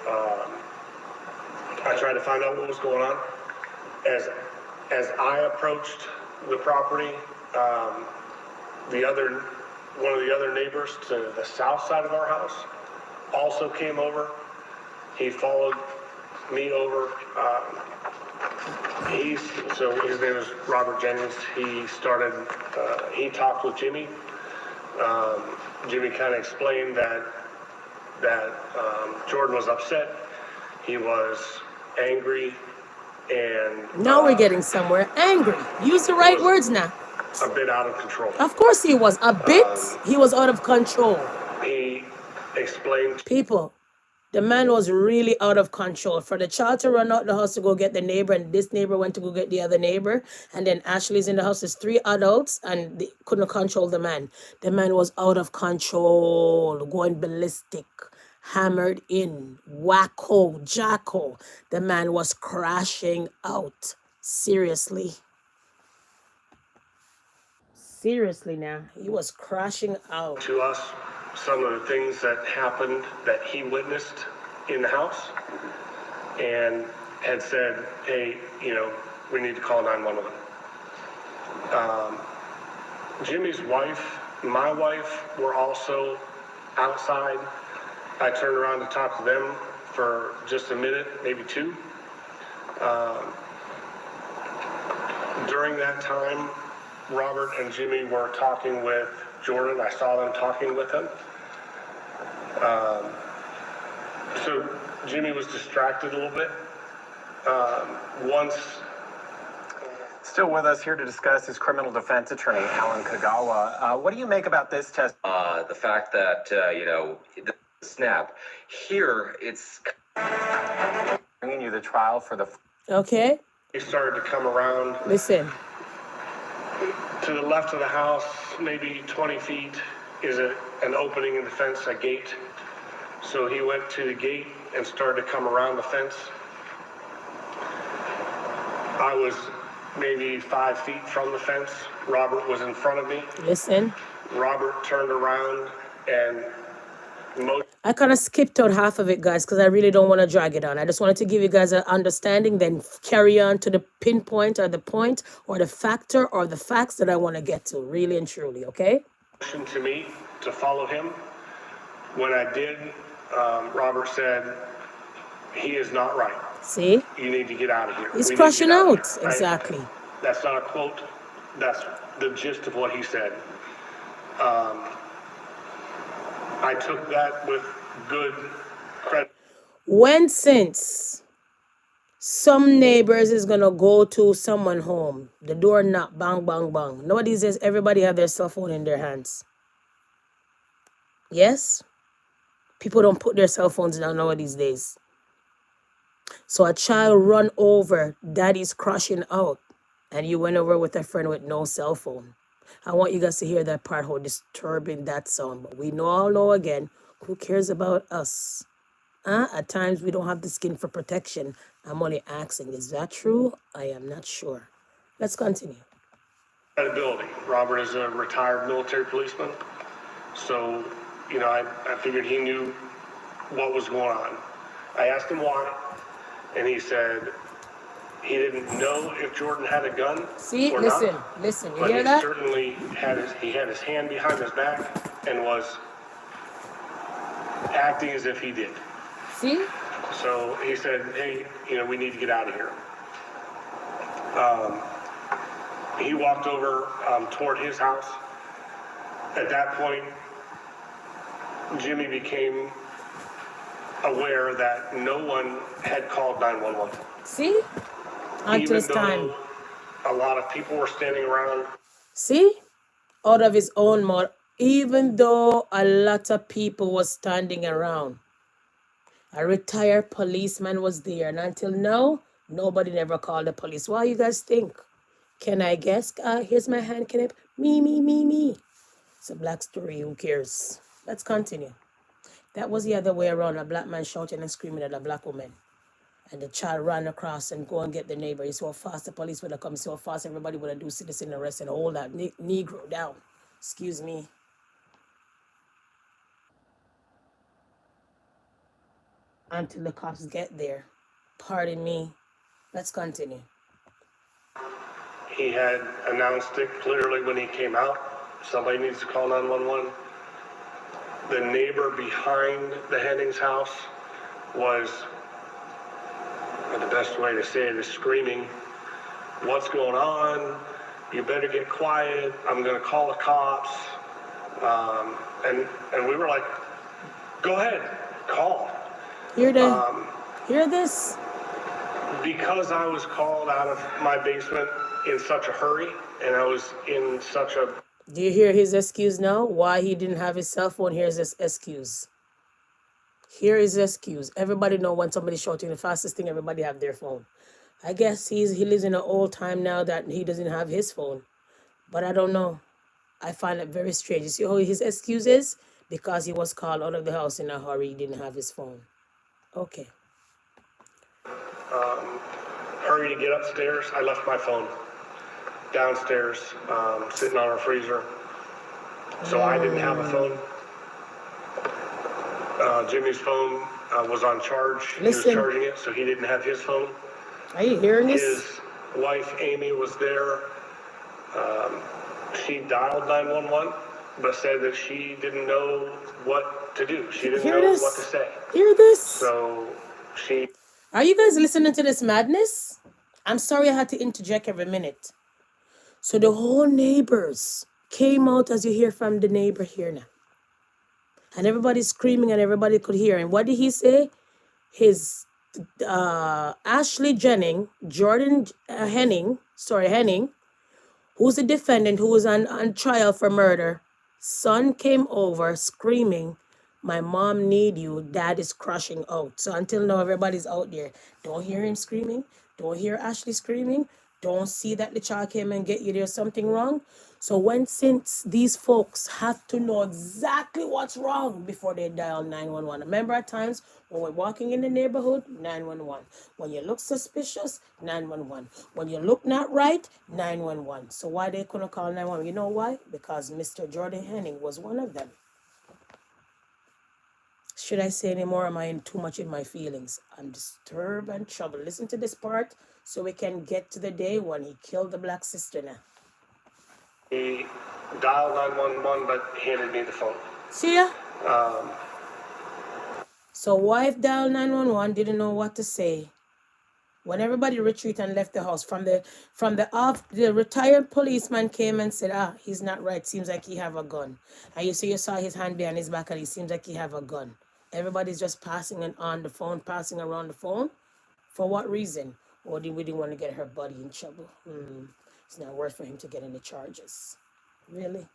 I tried to find out what was going on. As I approached the property, one of the other neighbors to the south side of our house also came over. He followed me over. So his name is Robert Jennings. He talked with Jimmy. Jimmy kind of explained that Jordan was upset. He was angry, and
now we're getting somewhere. Angry. Use the right words now.
A bit out of control.
Of course he was. A bit. He was out of control.
He explained.
People, the man was really out of control. For the child to run out the house to go get the neighbor, and this neighbor went to go get the other neighbor, and then Ashley's in the house. There's 3 adults, and they couldn't control the man. The man was out of control, going ballistic, hammered in, wacko, jacko. The man was crashing out. Seriously. Seriously now, he was crashing out.
To us, some of the things that happened that he witnessed in the house, and had said, hey, we need to call 911. Jimmy's wife, my wife, were also outside. I turned around to talk to them for just a minute, maybe 2. During that time, Robert and Jimmy were talking with Jordan. I saw them talking with him. So Jimmy was distracted a little bit.
Still with us here to discuss is criminal defense attorney Alan Kagawa. What do you make about this test?
The fact that, the snap. Here, it's
bringing you the trial for the...
Okay.
He started to come around.
Listen.
To the left of the house, maybe 20 feet, is an opening in the fence, a gate. So he went to the gate and started to come around the fence. I was maybe 5 feet from the fence. Robert was in front of me.
Listen.
Robert turned around and...
I kind of skipped out half of it, guys, because I really don't want to drag it on. I just wanted to give you guys an understanding, then carry on to the pinpoint or the point or the factor or the facts that I want to get to, really and truly, okay?
To me to follow him. When I did, Robert said, he is not right.
See?
You need to get out of here.
He's crashing out. Exactly.
That's not a quote. That's the gist of what he said. I took that with good credit.
When since some neighbors is going to go to someone home, the door knock, bang, bang, bang. Nowadays, everybody have their cell phone in their hands. Yes? People don't put their cell phones down nowadays days. So a child run over, daddy's crashing out, and you went over with a friend with no cell phone. I want you guys to hear that part, how disturbing that sound. But we all know again, who cares about us? At times we don't have the skin for protection. I'm only asking, is that true? I am not sure. Let's continue.
Credibility. Robert is a retired military policeman, so I figured he knew what was going on. I asked him why, and he said he didn't know if Jordan had a gun
See,
or
listen,
not,
listen. You
but
hear
he
that?
certainly had his hand behind his back and was acting as if he did.
See?
So he said, hey, we need to get out of here. He walked over toward his house. At that point, Jimmy became aware that no one had called 911.
See? Until
Even
it's time.
though a lot of people were standing around.
See? Out of his own mouth. Even though a lot of people was standing around. A retired policeman was there. And until now, nobody never called the police. What you guys think? Can I guess? Here's my hand. Can I? Me. It's a black story. Who cares? Let's continue. That was the other way around. A black man shouting and screaming at a black woman. And the child ran across and go and get the neighbor. He saw fast the police would have come so fast. Everybody would have do citizen arrest and hold that Negro down. Excuse me. Until the cops get there. Pardon me. Let's continue.
He had announced it clearly when he came out. Somebody needs to call 911. The neighbor behind the Hennings house was, the best way to say it is screaming, "What's going on? You better get quiet. I'm going to call the cops." And we were like, "Go ahead, call."
Hear this?
Because I was called out of my basement in such a hurry, and I was in such a...
Do you hear his excuse now? Why he didn't have his cell phone? Here's his excuse. Here is his excuse. Everybody know when somebody's shouting the fastest thing, everybody have their phone. I guess he lives in an old time now that he doesn't have his phone. But I don't know. I find it very strange. You see how his excuse is? Because he was called out of the house in a hurry. He didn't have his phone. Okay.
Hurry to get upstairs. I left my phone downstairs, sitting on our freezer. So I didn't have a phone. Jimmy's phone was on charge.
Listen.
He was charging it, so he didn't have his phone.
Are you hearing this?
His wife, Amy, was there. She dialed 911, but said that she didn't know what to do. She didn't know what to say.
Hear this?
So she...
Are you guys listening to this madness? I'm sorry I had to interject every minute. So the whole neighbors came out, as you hear from the neighbor here now. And everybody's screaming and everybody could hear. And what did he say? His Ashley Jennings, Jordan Henning, who's the defendant who was on trial for murder, son came over screaming, "My mom need you, dad is crashing out." So until now, everybody's out there. Don't hear him screaming. Don't hear Ashley screaming. Don't see that the child came and get you. There's something wrong. So since these folks have to know exactly what's wrong before they dial 911. Remember at times when we're walking in the neighborhood, 911. When you look suspicious, 911. When you look not right, 911. So why they couldn't call 911? You know why? Because Mr. Jordan Henning was one of them. Should I say any more? Am I too much in my feelings? I'm disturbed and troubled. Listen to this part so we can get to the day when he killed the black sister now.
He dialed 911, but handed me the phone.
See ya? So wife dialed 911, didn't know what to say. When everybody retreated and left the house, from the retired policeman came and said, he's not right. Seems like he have a gun. And you saw his hand behind his back and he seems like he have a gun. Everybody's just passing around the phone. For what reason? Or we didn't want to get her buddy in trouble. It's not worth for him to get any charges. Really?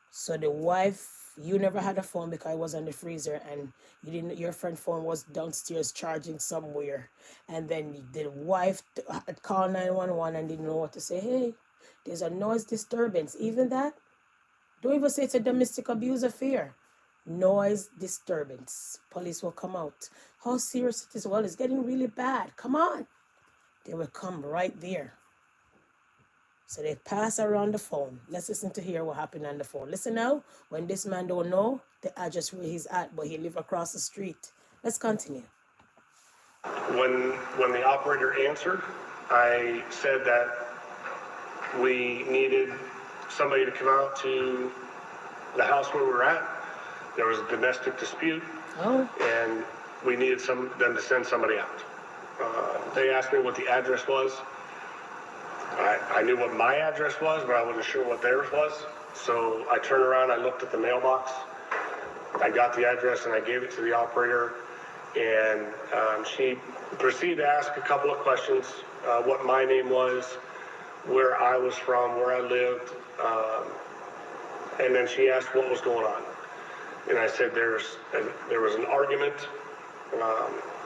So the wife, you never had a phone because it was on the freezer and your friend's phone was downstairs charging somewhere. And then the wife called 911 and didn't know what to say. Hey, there's a noise disturbance. Even that? Don't even say it's a domestic abuse affair. Noise disturbance. Police will come out. How serious it is? Well, it's getting really bad. Come on. They will come right there. So they pass around the phone. Let's listen to hear what happened on the phone. Listen now, when this man don't know the address where he's at, but he live across the street. Let's continue.
When the operator answered, I said that we needed somebody to come out to the house where we were at. There was a domestic dispute, and we needed them to send somebody out. They asked me what the address was. I knew what my address was, but I wasn't sure what theirs was. So I turned around, I looked at the mailbox. I got the address and I gave it to the operator. And she proceeded to ask a couple of questions, what my name was, where I was from, where I lived. And then she asked what was going on. And I said there was an argument.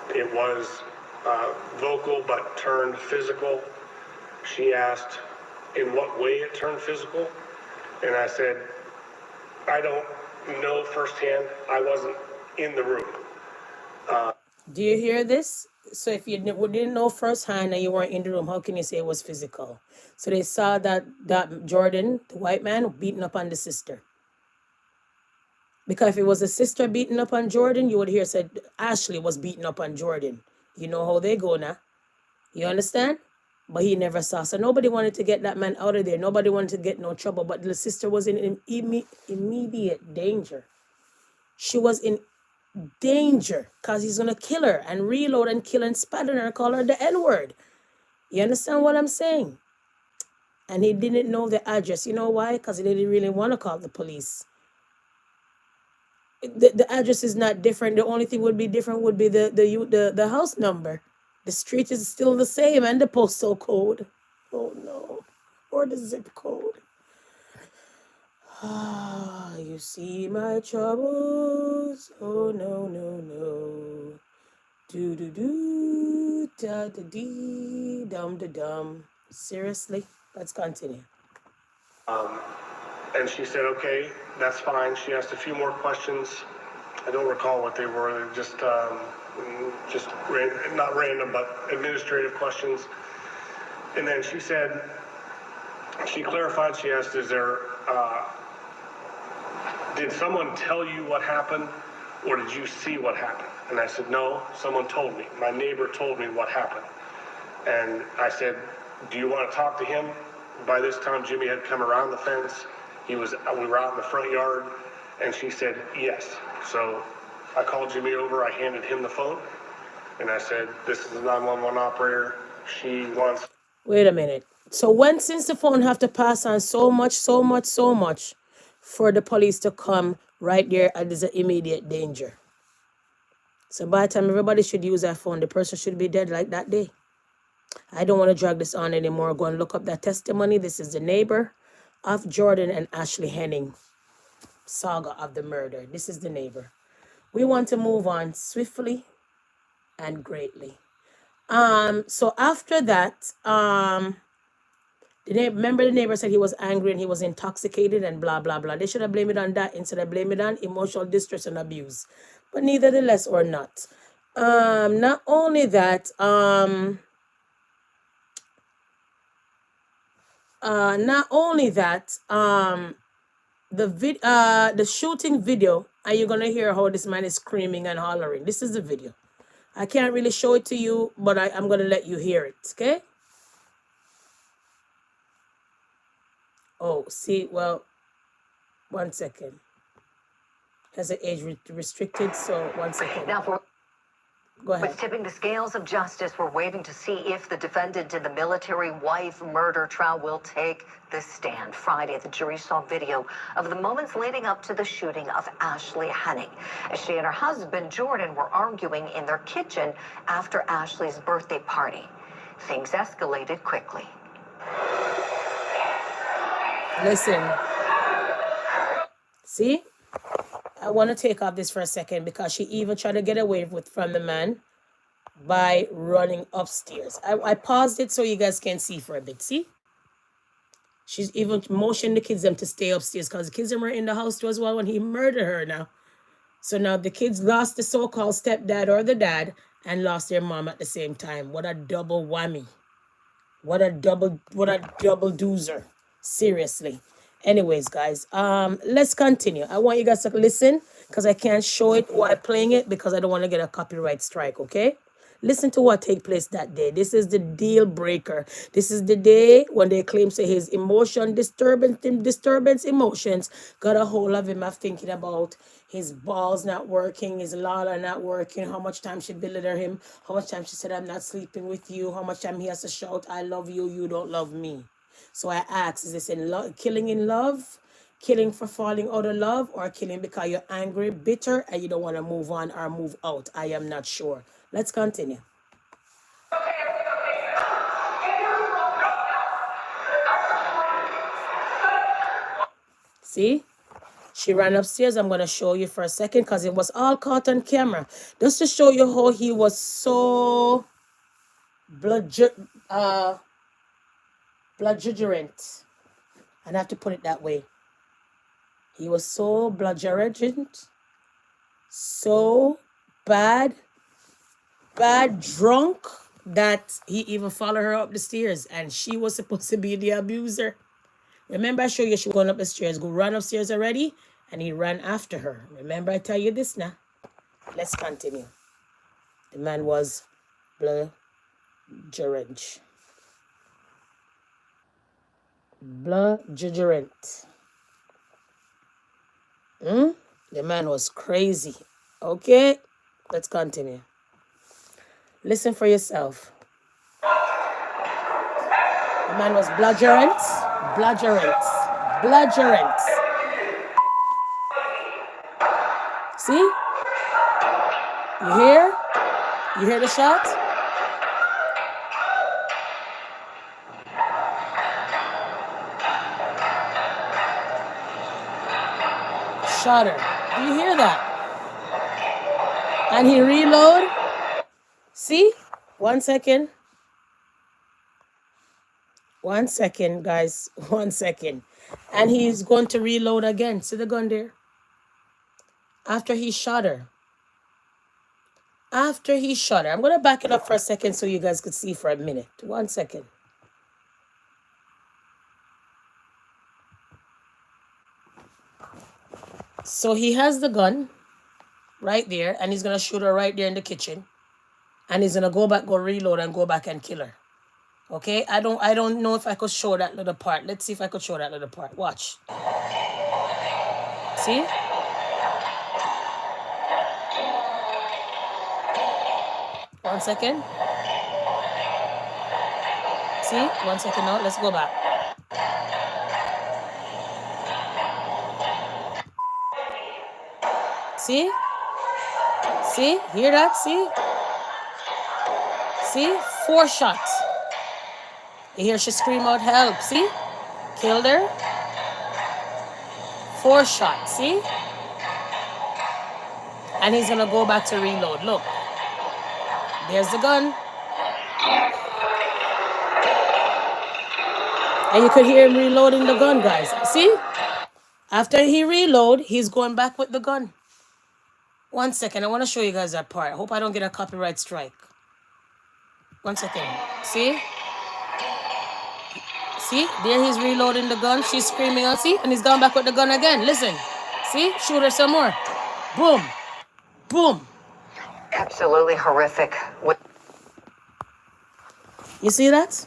It was vocal but turned physical. She asked in what way it turned physical. And I said, I don't know firsthand. I wasn't in the room.
Do you hear this? So if you didn't know firsthand and you weren't in the room, how can you say it was physical? So they saw that Jordan, the white man, beating up on the sister. Because if it was a sister beating up on Jordan, you would hear said Ashley was beating up on Jordan. You know how they go now. You understand? But he never saw. So nobody wanted to get that man out of there. Nobody wanted to get no trouble. But the sister was in immediate danger. She was in danger because he's going to kill her and reload and kill and spat on her and call her the N-word. You understand what I'm saying? And he didn't know the address. You know why? Because he didn't really want to call the police. The address is not different. The only thing would be different would be the house number. The street is still the same and the postal code. Oh no. Or the zip code. Ah, you see my troubles. Oh no, no, no. Do do do da da dee dum da dum. Seriously? Let's continue.
And she said, okay, that's fine. She asked a few more questions. I don't recall what they were. They were just not random, but administrative questions. And then she said, she clarified, she asked, did someone tell you what happened or did you see what happened? And I said, no, someone told me. My neighbor told me what happened. And I said, do you want to talk to him? By this time, Jimmy had come around the fence. We were out in the front yard, and she said, yes. So I called Jimmy over, I handed him the phone, and I said, this is the 911 operator. She wants...
Wait a minute. So since the phone have to pass on so much for the police to come right there and there's an immediate danger. So by the time everybody should use that phone, the person should be dead like that day. I don't want to drag this on anymore. Go and look up that testimony. This is the neighbor of Jordan and Ashley Henning saga of the murder. This is the neighbor. We want to move on swiftly and greatly. So after that, remember the neighbor said he was angry and he was intoxicated and blah, blah, blah. They should have blamed it on that instead of blaming it on emotional distress and abuse. But nevertheless or not. Not only that, the shooting video, and you're gonna hear how this man is screaming and hollering. This is the video. I can't really show it to you, but I'm gonna let you hear it, okay? Oh, see, well, 1 second. Has it age restricted? So 1 second.
Now
Go ahead.
With tipping the scales of justice, we're waiting to see if the defendant in the military wife murder trial will take the stand. Friday, the jury saw video of the moments leading up to the shooting of Ashley Henning, as she and her husband, Jordan, were arguing in their kitchen after Ashley's birthday party. Things escalated quickly.
Listen. See? I want to take off this for a second because she even tried to get away from the man by running upstairs. I paused it so you guys can see for a bit. See? She's even motioned the kids them to stay upstairs because the kids were in the house too as well when he murdered her now. So now the kids lost the so-called stepdad or the dad and lost their mom at the same time. What a double whammy. What a double doozer. Seriously. Anyways, guys, let's continue. I want you guys to listen because I can't show it while playing it because I don't want to get a copyright strike, okay? Listen to what take place that day. This is the deal breaker. This is the day when they claim say his disturbance emotions got a hold of him of thinking about his balls not working, his lala not working, how much time she belittled him, how much time she said, I'm not sleeping with you, how much time he has to shout, I love you, you don't love me. So I ask, is this killing in love, killing for falling out of love, or killing because you're angry, bitter, and you don't want to move on or move out? I am not sure. Let's continue. See? She ran upstairs. I'm going to show you for a second because it was all caught on camera. Just to show you how he was so belligerent. I have to put it that way. He was so belligerent, so bad drunk that he even followed her up the stairs and she was supposed to be the abuser. Remember I showed you she was going up the stairs, go run upstairs already, and he ran after her. Remember I tell you this now. Let's continue. The man was belligerent. Belligerent. The man was crazy. Okay, let's continue. Listen for yourself. The man was belligerent. See? You hear? You hear the shot? Shot her. Do you hear that? And he reload. See? 1 second. 1 second, guys. 1 second. And he's going to reload again. See the gun there? After he shot her. I'm going to back it up for a second so you guys could see for a minute. 1 second. So he has the gun right there, and he's going to shoot her right there in the kitchen. And he's going to go reload and go back and kill her. Okay? I don't know if I could show that little part. Let's see if I could show that little part. Watch. See? One second. See? 1 second now. Let's go back. See? See? Hear that? See? See? 4 shots. You hear she scream out help. See? Killed her. 4 shots. See? And he's going to go back to reload. Look. There's the gun. And you could hear him reloading the gun, guys. See? After he reload, he's going back with the gun. 1 second. I want to show you guys that part. I hope I don't get a copyright strike. 1 second. See? See? There he's reloading the gun. She's screaming out. See? And he's gone back with the gun again. Listen. See? Shoot her some more. Boom. Boom.
Absolutely horrific.
You see that?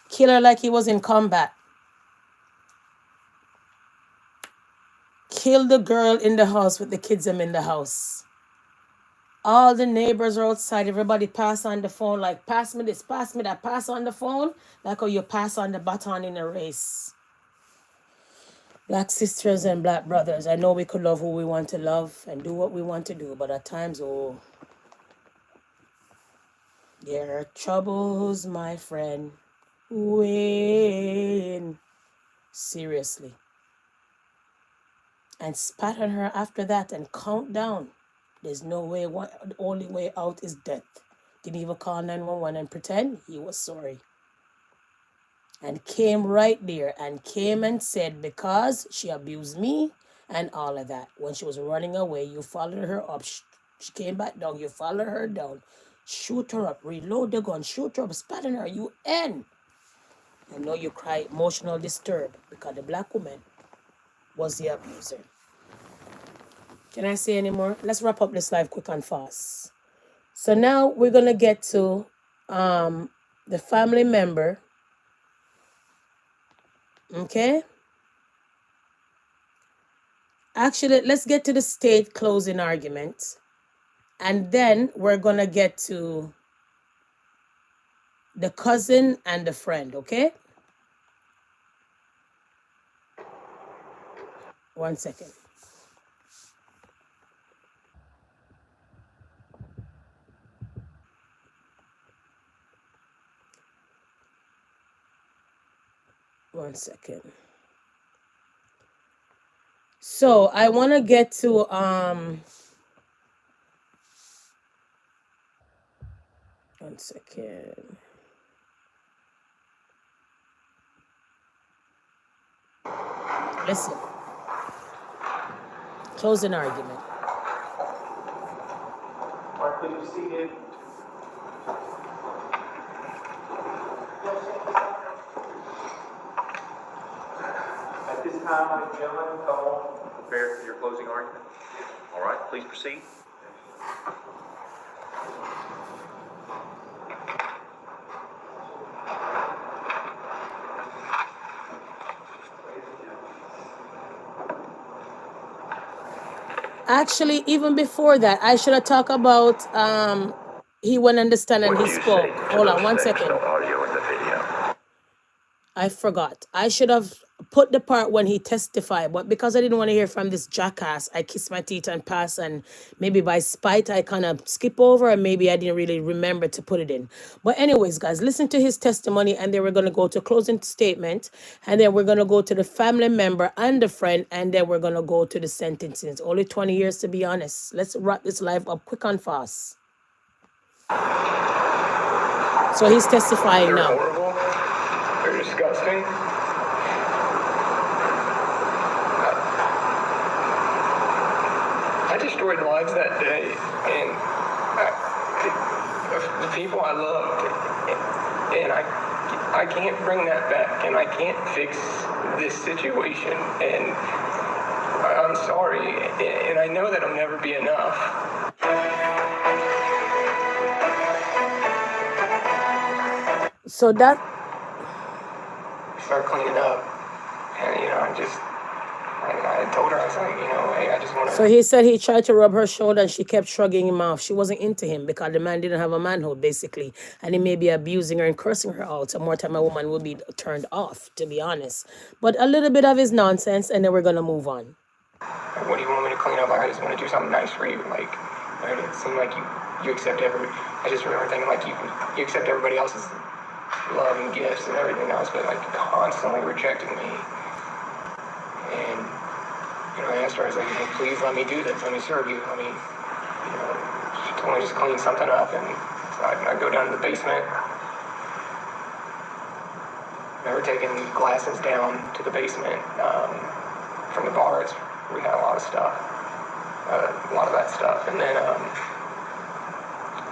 Kill her like he was in combat. Kill the girl in the house with the kids in the house. All the neighbors are outside. Everybody pass on the phone like, pass me this, pass me that. Pass on the phone like how you pass on the baton in a race. Black sisters and black brothers, I know we could love who we want to love and do what we want to do, but at times, oh, there are troubles, my friend. When? Seriously. And spat on her after that and count down. There's no way, the only way out is death. Didn't even call 911 and pretend he was sorry. And came right there and came and said, because she abused me and all of that. When she was running away, you followed her up. She came back down. You followed her down. Shoot her up. Reload the gun. Shoot her up. Spat on her. You end. I know you cry emotional disturbed because the black woman was the abuser. Can I say any more? Let's wrap up this live quick and fast. So now we're going to get to the family member. Okay? Actually, let's get to the state closing argument. And then we're going to get to the cousin and the friend, okay? 1 second. One second. So I want to get to 1 second. Listen. Closing argument.
Mark, please be seated. At this time, ladies and gentlemen, come on, prepare for your closing argument. All right, please proceed.
Actually, even before that, I should have talked about he wouldn't understand and he spoke. Hold on 1 second.
Audio in the video.
I forgot. I should have put the part when he testified, but because I didn't want to hear from this jackass, I kissed my teeth and pass, and maybe by spite I kind of skip over, and maybe I didn't really remember to put it in. But anyways, guys, listen to his testimony, and then we're going to go to closing statement, and then we're going to go to the family member and the friend, and then we're going to go to the sentencing. It's only 20 years to be honest. Let's wrap this live up quick and fast. So he's testifying now.
Horrible. They're disgusting. I destroyed lives that day, and the people I loved, and I can't bring that back, and I can't fix this situation, and I'm sorry, and I know that'll never be enough.
So that
Start cleaning up, and I told her, I was like, hey, I just want to.
So he said he tried to rub her shoulder and she kept shrugging him off. She wasn't into him because the man didn't have a manhood, basically. And he may be abusing her and cursing her out. So more time a woman will be turned off, to be honest. But a little bit of his nonsense, and then we're going to move on.
What do you want me to clean up? I just want to do something nice for you. Like, it seemed like you accept I just remember thinking like you accept everybody else's love and gifts and everything else, but like constantly rejecting me. And I asked her, I was like, hey, please let me do this. Let me serve you. Let me, she told me just clean something up. And so I go down to the basement. Never taken glasses down to the basement from the bars. We had a lot of stuff, a lot of that stuff. And then I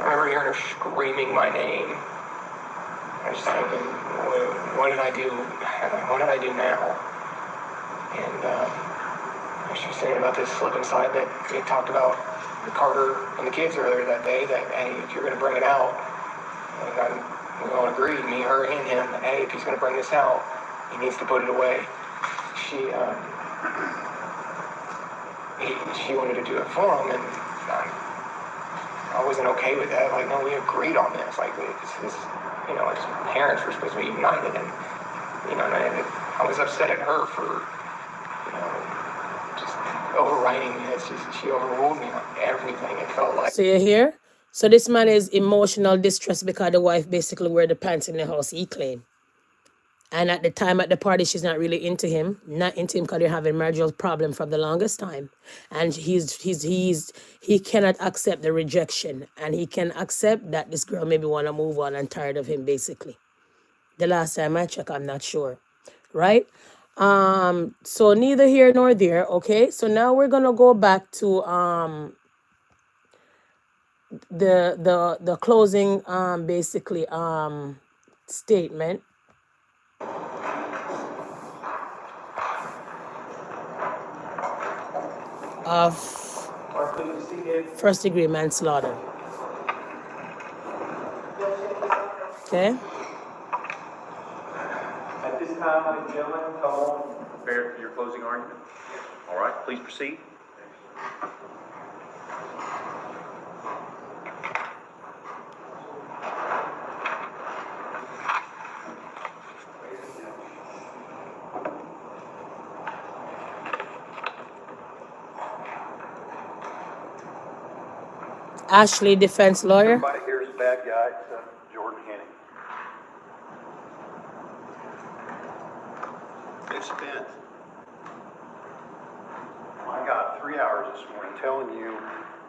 remember hearing her screaming my name. I was just thinking, what did I do? What did I do now? And she was saying about this slip and slide that we had talked about with Carter and the kids earlier that day, that, hey, if you're going to bring it out, and we all agreed, me, her, and him, that, hey, if he's going to bring this out, he needs to put it away. She wanted to do it for him, and I wasn't okay with that. Like, no, we agreed on this. Like, his parents were supposed to be united, and and I was upset at her for just overriding me. She overruled me on everything. It felt like.
So you hear? So this man is emotional distress because the wife basically wear the pants in the house, he claimed. And at the time at the party, she's not really into him. Not into him because they're having marital problem from the longest time. And he cannot accept the rejection. And he can accept that this girl maybe want to move on and tired of him, basically. The last time I checked, I'm not sure. Right? So neither here nor there. Okay, so now we're gonna go back to the closing basically statement of first degree manslaughter. Okay.
At this time, ladies and gentlemen, come on, prepare for your closing argument. All right, please proceed.
Ashley, defense lawyer.
Everybody here is a bad guy except Jordan Henning. They spent, my God, 3 hours this morning telling you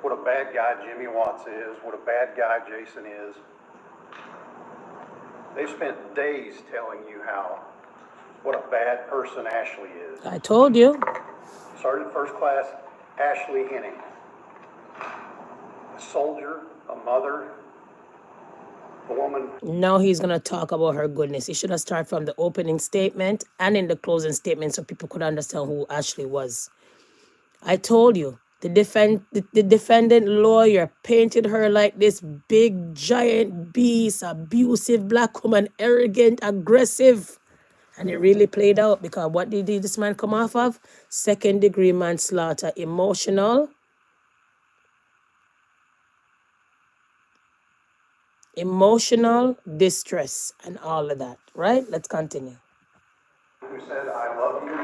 what a bad guy Jimmy Watts is, what a bad guy Jason is. They've spent days telling you what a bad person Ashley is.
I told you.
Sergeant First Class Ashley Henning. A soldier, a mother, a woman.
Now he's gonna talk about her goodness. He should have started from the opening statement and in the closing statement so people could understand who Ashley was. I told you, the defendant lawyer painted her like this big giant beast, abusive black woman, arrogant, aggressive. And it really played out because what did this man come off of? Second degree manslaughter, emotional distress and all of that, right? Let's continue.
Who said, I love you.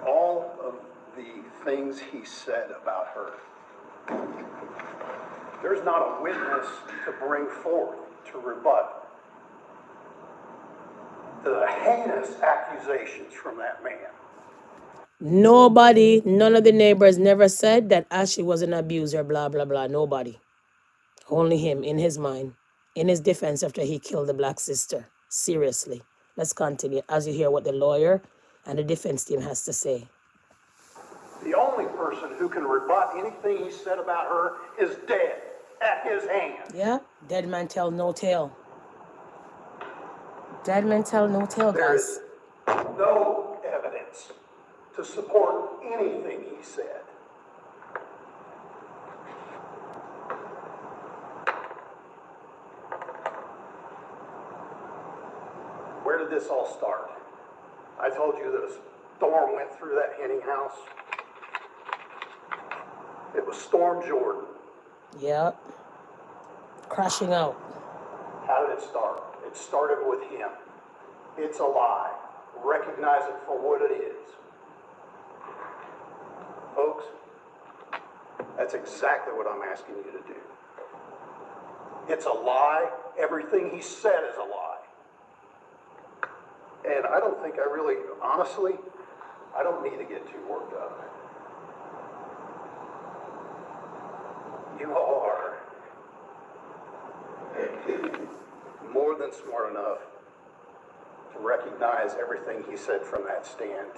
All of the things he said about her. There's not a witness to bring forth to rebut the heinous accusations from that man.
Nobody, none of the neighbors never said that Ashley was an abuser, blah, blah, blah. Nobody. Only him, in his mind, in his defense after he killed the black sister. Seriously. Let's continue as you hear what the lawyer and the defense team has to say.
The only person who can rebut anything he said about her is dead at his hand.
Yeah, dead man tell no tale. Dead man tell no tale,
There
guys.
is no evidence to support anything he said. Where did this all start? I told you that a storm went through that Henning house. It was Storm Jordan.
Yeah. Crashing out.
How did it start? It started with him. It's a lie. Recognize it for what it is. Folks, that's exactly what I'm asking you to do. It's a lie. Everything he said is a lie. And I don't think I really, honestly, I don't need to get too worked up. You all are more than smart enough to recognize everything he said from that stand.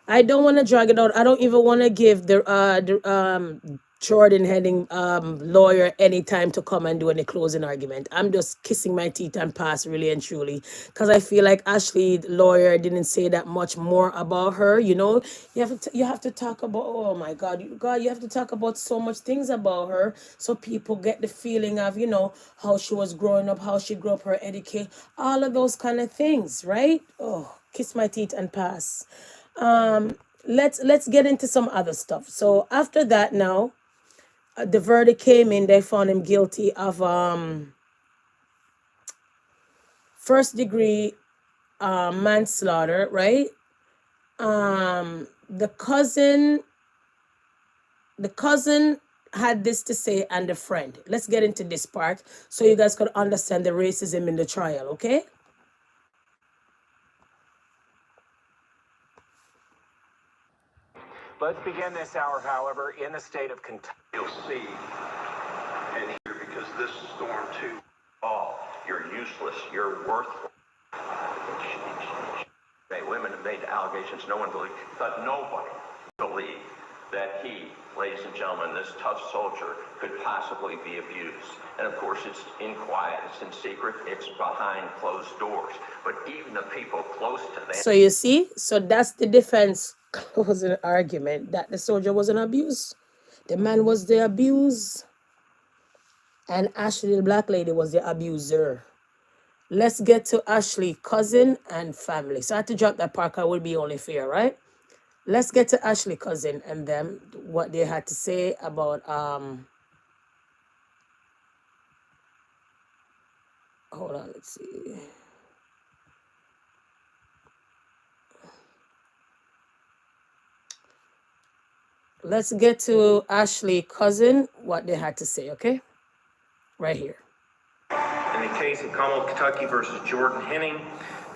I don't want to drag it out. I don't even want to give the Jordan Henning lawyer any time to come and do any closing argument. I'm just kissing my teeth and pass, really and truly, because I feel like Ashley lawyer didn't say that much more about her. You know, you have to talk about, oh my God, you have to talk about so much things about her so people get the feeling of, you know, how she was growing up, how she grew up, her education, all of those kind of things, right? Oh, kiss my teeth and pass. Let's get into some other stuff. So after that now, the verdict came in. They found him guilty of first degree manslaughter, right? The cousin had this to say, and the friend. Let's get into this part so you guys could understand the racism in the trial, okay?
Let's begin this hour, however, in the state of Kentucky.
You'll see and hear, because this storm too
Oh, you're useless. You're worthless. Women have made allegations no one believed, but nobody believed that he, ladies and gentlemen, this tough soldier, could possibly be abused. And of course, it's in quiet, it's in secret, it's behind closed doors. But even the people close to them.
So you see, so that's the defense closing argument, that the soldier wasn't abused. The man was the abused, and Ashley, the black lady, was the abuser. Let's get to Ashley, cousin and family. So I had to drop that part, 'cause it would be only fair, right? Let's get to Ashley, cousin, and them, what they had to say about hold on, let's see. Let's get to Ashley, cousin, what they had to say, okay? Right here.
In the case of Commonwealth Kentucky versus Jordan Henning,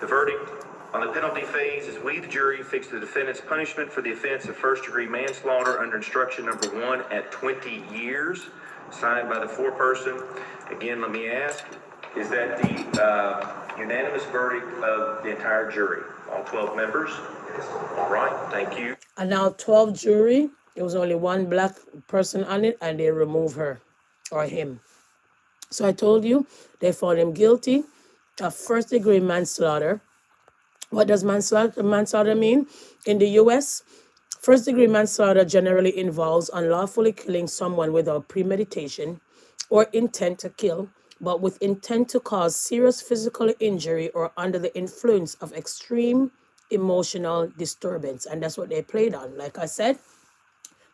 the verdict on the penalty phase is we, the jury, fix the defendant's punishment for the offense of first-degree manslaughter under instruction number 1 at 20 years, signed by the foreperson. Again, let me ask, is that the unanimous verdict of the entire jury? All 12 members? All right, thank you.
And now 12 jury, there was only one black person on it, and they removed her or him. So I told you, they found him guilty of first-degree manslaughter. What does manslaughter mean? In the U.S., first-degree manslaughter generally involves unlawfully killing someone without premeditation or intent to kill, but with intent to cause serious physical injury or under the influence of extreme emotional disturbance. And that's what they played on. Like I said,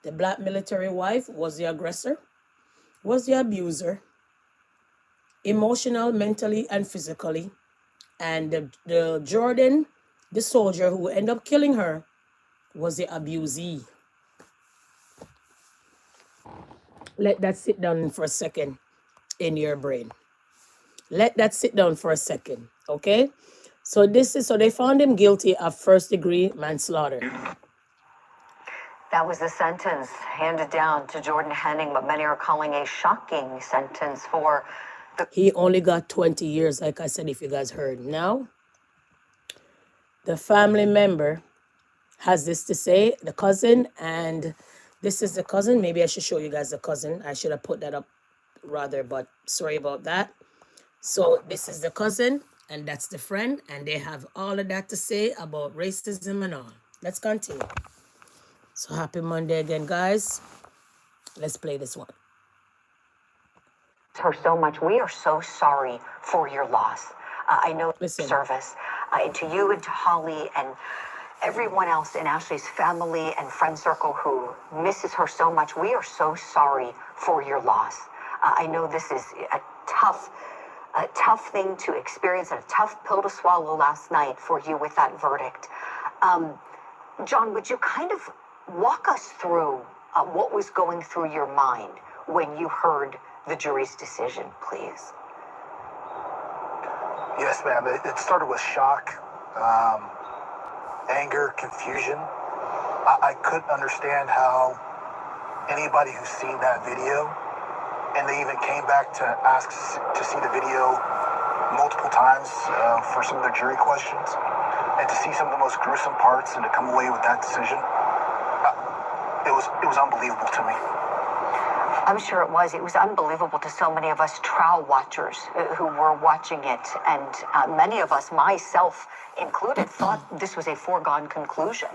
the black military wife was the aggressor, was the abuser, emotional, mentally, and physically. And the Jordan, the soldier who ended up killing her, was the abusee. Let that sit down for a second in your brain. Let that sit down for a second, okay? So they found him guilty of first-degree manslaughter.
That was the sentence handed down to Jordan Henning, what many are calling a shocking sentence for the...
He only got 20 years, like I said, if you guys heard. Now, the family member has this to say, the cousin, and this is the cousin. Maybe I should show you guys the cousin. I should have put that up rather, but sorry about that. So this is the cousin, and that's the friend, and they have all of that to say about racism and all. Let's continue. So happy Monday again, guys. Let's play this one.
Her so much. We are so sorry for your loss. I know service. And to you and to Holly and everyone else in Ashley's family and friend circle who misses her so much, we are so sorry for your loss. I know this is a tough thing to experience and a tough pill to swallow last night for you with that verdict. John, would you kind of walk us through what was going through your mind when you heard the jury's decision, please?
Yes, ma'am. It started with shock, anger, confusion. I couldn't understand how anybody who's seen that video, and they even came back to ask to see the video multiple times for some of their jury questions, and to see some of the most gruesome parts and to come away with that decision, it was unbelievable to me.
I'm sure it was. It was unbelievable to so many of us trial watchers who were watching it. And many of us, myself included, thought this was a foregone conclusion.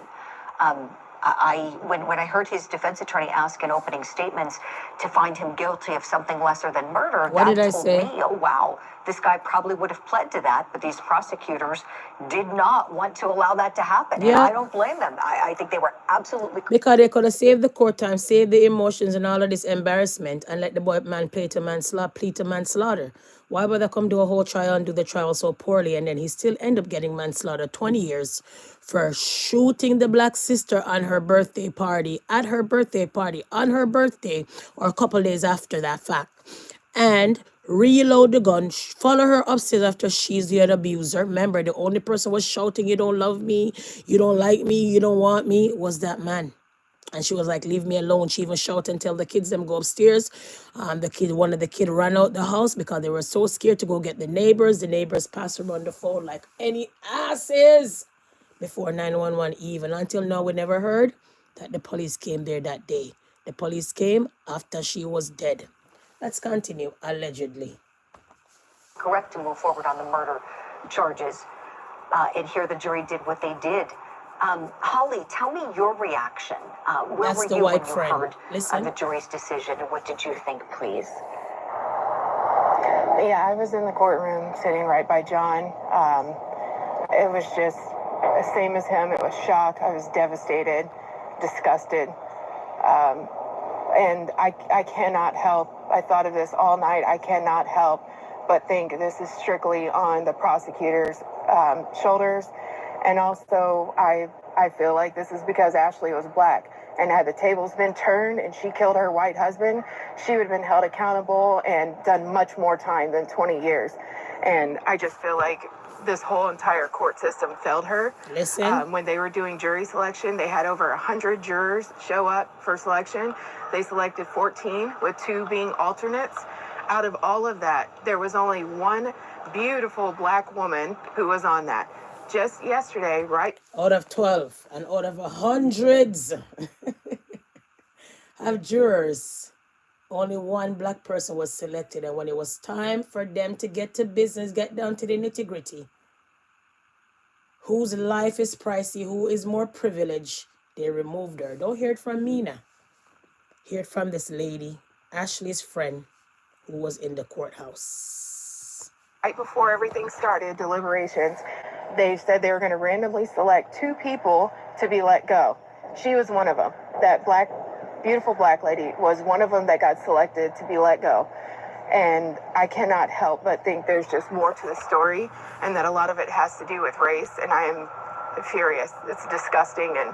When I heard his defense attorney ask in opening statements to find him guilty of something lesser than murder,
what did I
told
say?
me, oh, wow, this guy probably would have pled to that, but these prosecutors did not want to allow that to happen.
Yeah.
And I don't blame them. I think they were absolutely...
Because they could have saved the court time, saved the emotions and all of this embarrassment, and let the boy man plead to manslaughter. Why would they come do a whole trial and do the trial so poorly, and then he still end up getting manslaughter, 20 years, for shooting the black sister on her birthday party, at her birthday party, on her birthday, or a couple days after that fact. And reload the gun, follow her upstairs after she's the abuser. Remember, the only person was shouting, you don't love me, you don't like me, you don't want me, was that man. And she was like, leave me alone. She even shouted and tell the kids them go upstairs. One of the kid ran out the house because they were so scared to go get the neighbors. The neighbors passed her on the phone like any asses before 911 even. Until now, we never heard that the police came there that day. The police came after she was dead. Let's continue, allegedly.
Correct to move forward on the murder charges. And here the jury did what they did. Holly, tell me your reaction. Where
That's
were
the
you
white
when you
friend.
heard
Listen.
the jury's decision, and what did you think, please?
Yeah, I was in the courtroom sitting right by John. It was just the same as him. It was shock. I was devastated, disgusted. And I cannot help. I thought of this all night. I cannot help but think this is strictly on the prosecutor's shoulders. And also, I feel like this is because Ashley was black. And had the tables been turned and she killed her white husband, she would have been held accountable and done much more time than 20 years. And I just feel like this whole entire court system failed her.
Listen.
When they were doing jury selection, they had over 100 jurors show up for selection. They selected 14, with 2 being alternates. Out of all of that, there was only one beautiful black woman who was on that. Just yesterday, right?
Out of 12 and out of hundreds of jurors, only one black person was selected. And when it was time for them to get to business, get down to the nitty-gritty, whose life is pricey, who is more privileged, they removed her. Don't hear it from me now. Hear it from this lady, Ashley's friend, who was in the courthouse.
Right before everything started, deliberations, they said they were going to randomly select 2 people to be let go. She was one of them. That black, beautiful black lady was one of them that got selected to be let go. And I cannot help but think there's just more to the story, and that a lot of it has to do with race. And I am furious. It's disgusting, and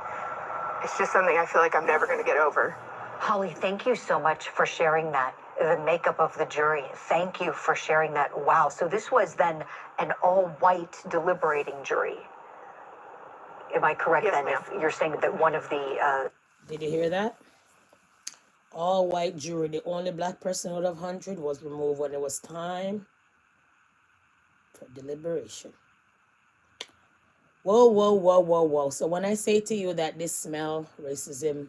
it's just something I feel like I'm never going to get over.
Holly, thank you so much for sharing that. The makeup of the jury. Thank you for sharing that. Wow. So this was then an all-white deliberating jury. Am I correct
Yes,
then?
ma'am.
If you're saying that one of the...
Did you hear that? All white jury. The only black person out of 100 was removed when it was time for deliberation. Whoa, whoa, whoa, whoa, whoa. So when I say to you that this smell, racism,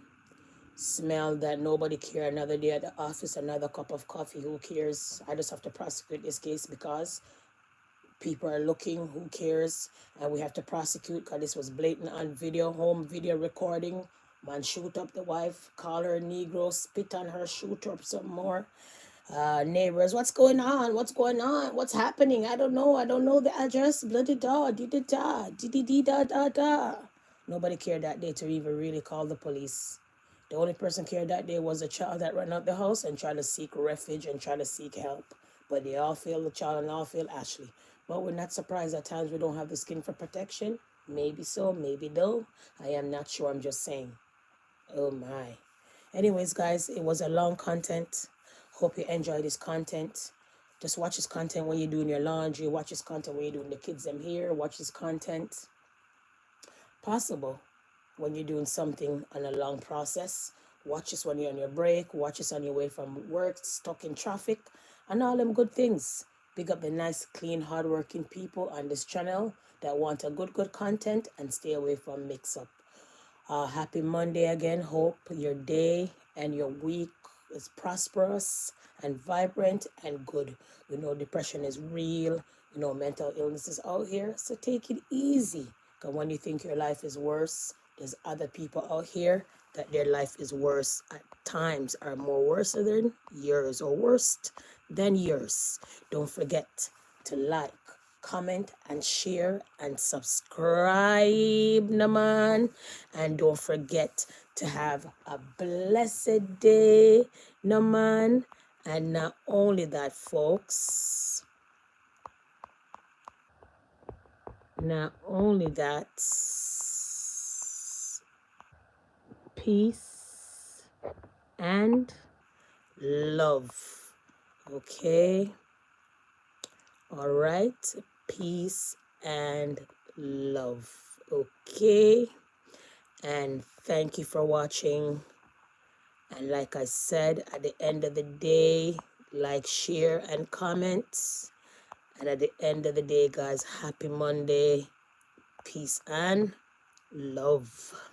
smell that nobody care, another day at the office, another cup of coffee, who cares? I just have to prosecute this case because people are looking, who cares? And we have to prosecute because this was blatant on video, home video recording. Man shoot up the wife, call her Negro, spit on her, shoot her up some more. Neighbors, what's going on? What's going on? What's happening? I don't know the address. Bloody da, di-da-da, di-di-di-da-da-da. Nobody cared that day to even really call the police. The only person cared that day was a child that ran out the house and tried to seek refuge and tried to seek help. But they all failed the child and all failed Ashley. But we're not surprised at times we don't have the skin for protection. Maybe so, maybe no. I am not sure, I'm just saying. Oh my. Anyways, guys, it was a long content. Hope you enjoy this content. Just watch this content when you're doing your laundry. Watch this content when you're doing the kids them here. Watch this content. Possible when you're doing something on a long process. Watch this when you're on your break. Watch this on your way from work, stuck in traffic, and all them good things. Big up the nice, clean, hardworking people on this channel that want a good content and stay away from mix-up. Happy Monday again. Hope your day and your week is prosperous and vibrant and good. We know depression is real. We know mental illness is out here. So take it easy. Because when you think your life is worse, there's other people out here that their life is worse at times, are more worse than yours or worst than yours. Don't forget to like, comment, and share and subscribe, naman. And don't forget to have a blessed day, naman. And not only that, folks, not only that, peace and love. Okay? All right? Peace and love. Okay? And thank you for watching. And like I said, at the end of the day, like, share, and comment. And at the end of the day, guys, happy Monday. Peace and love.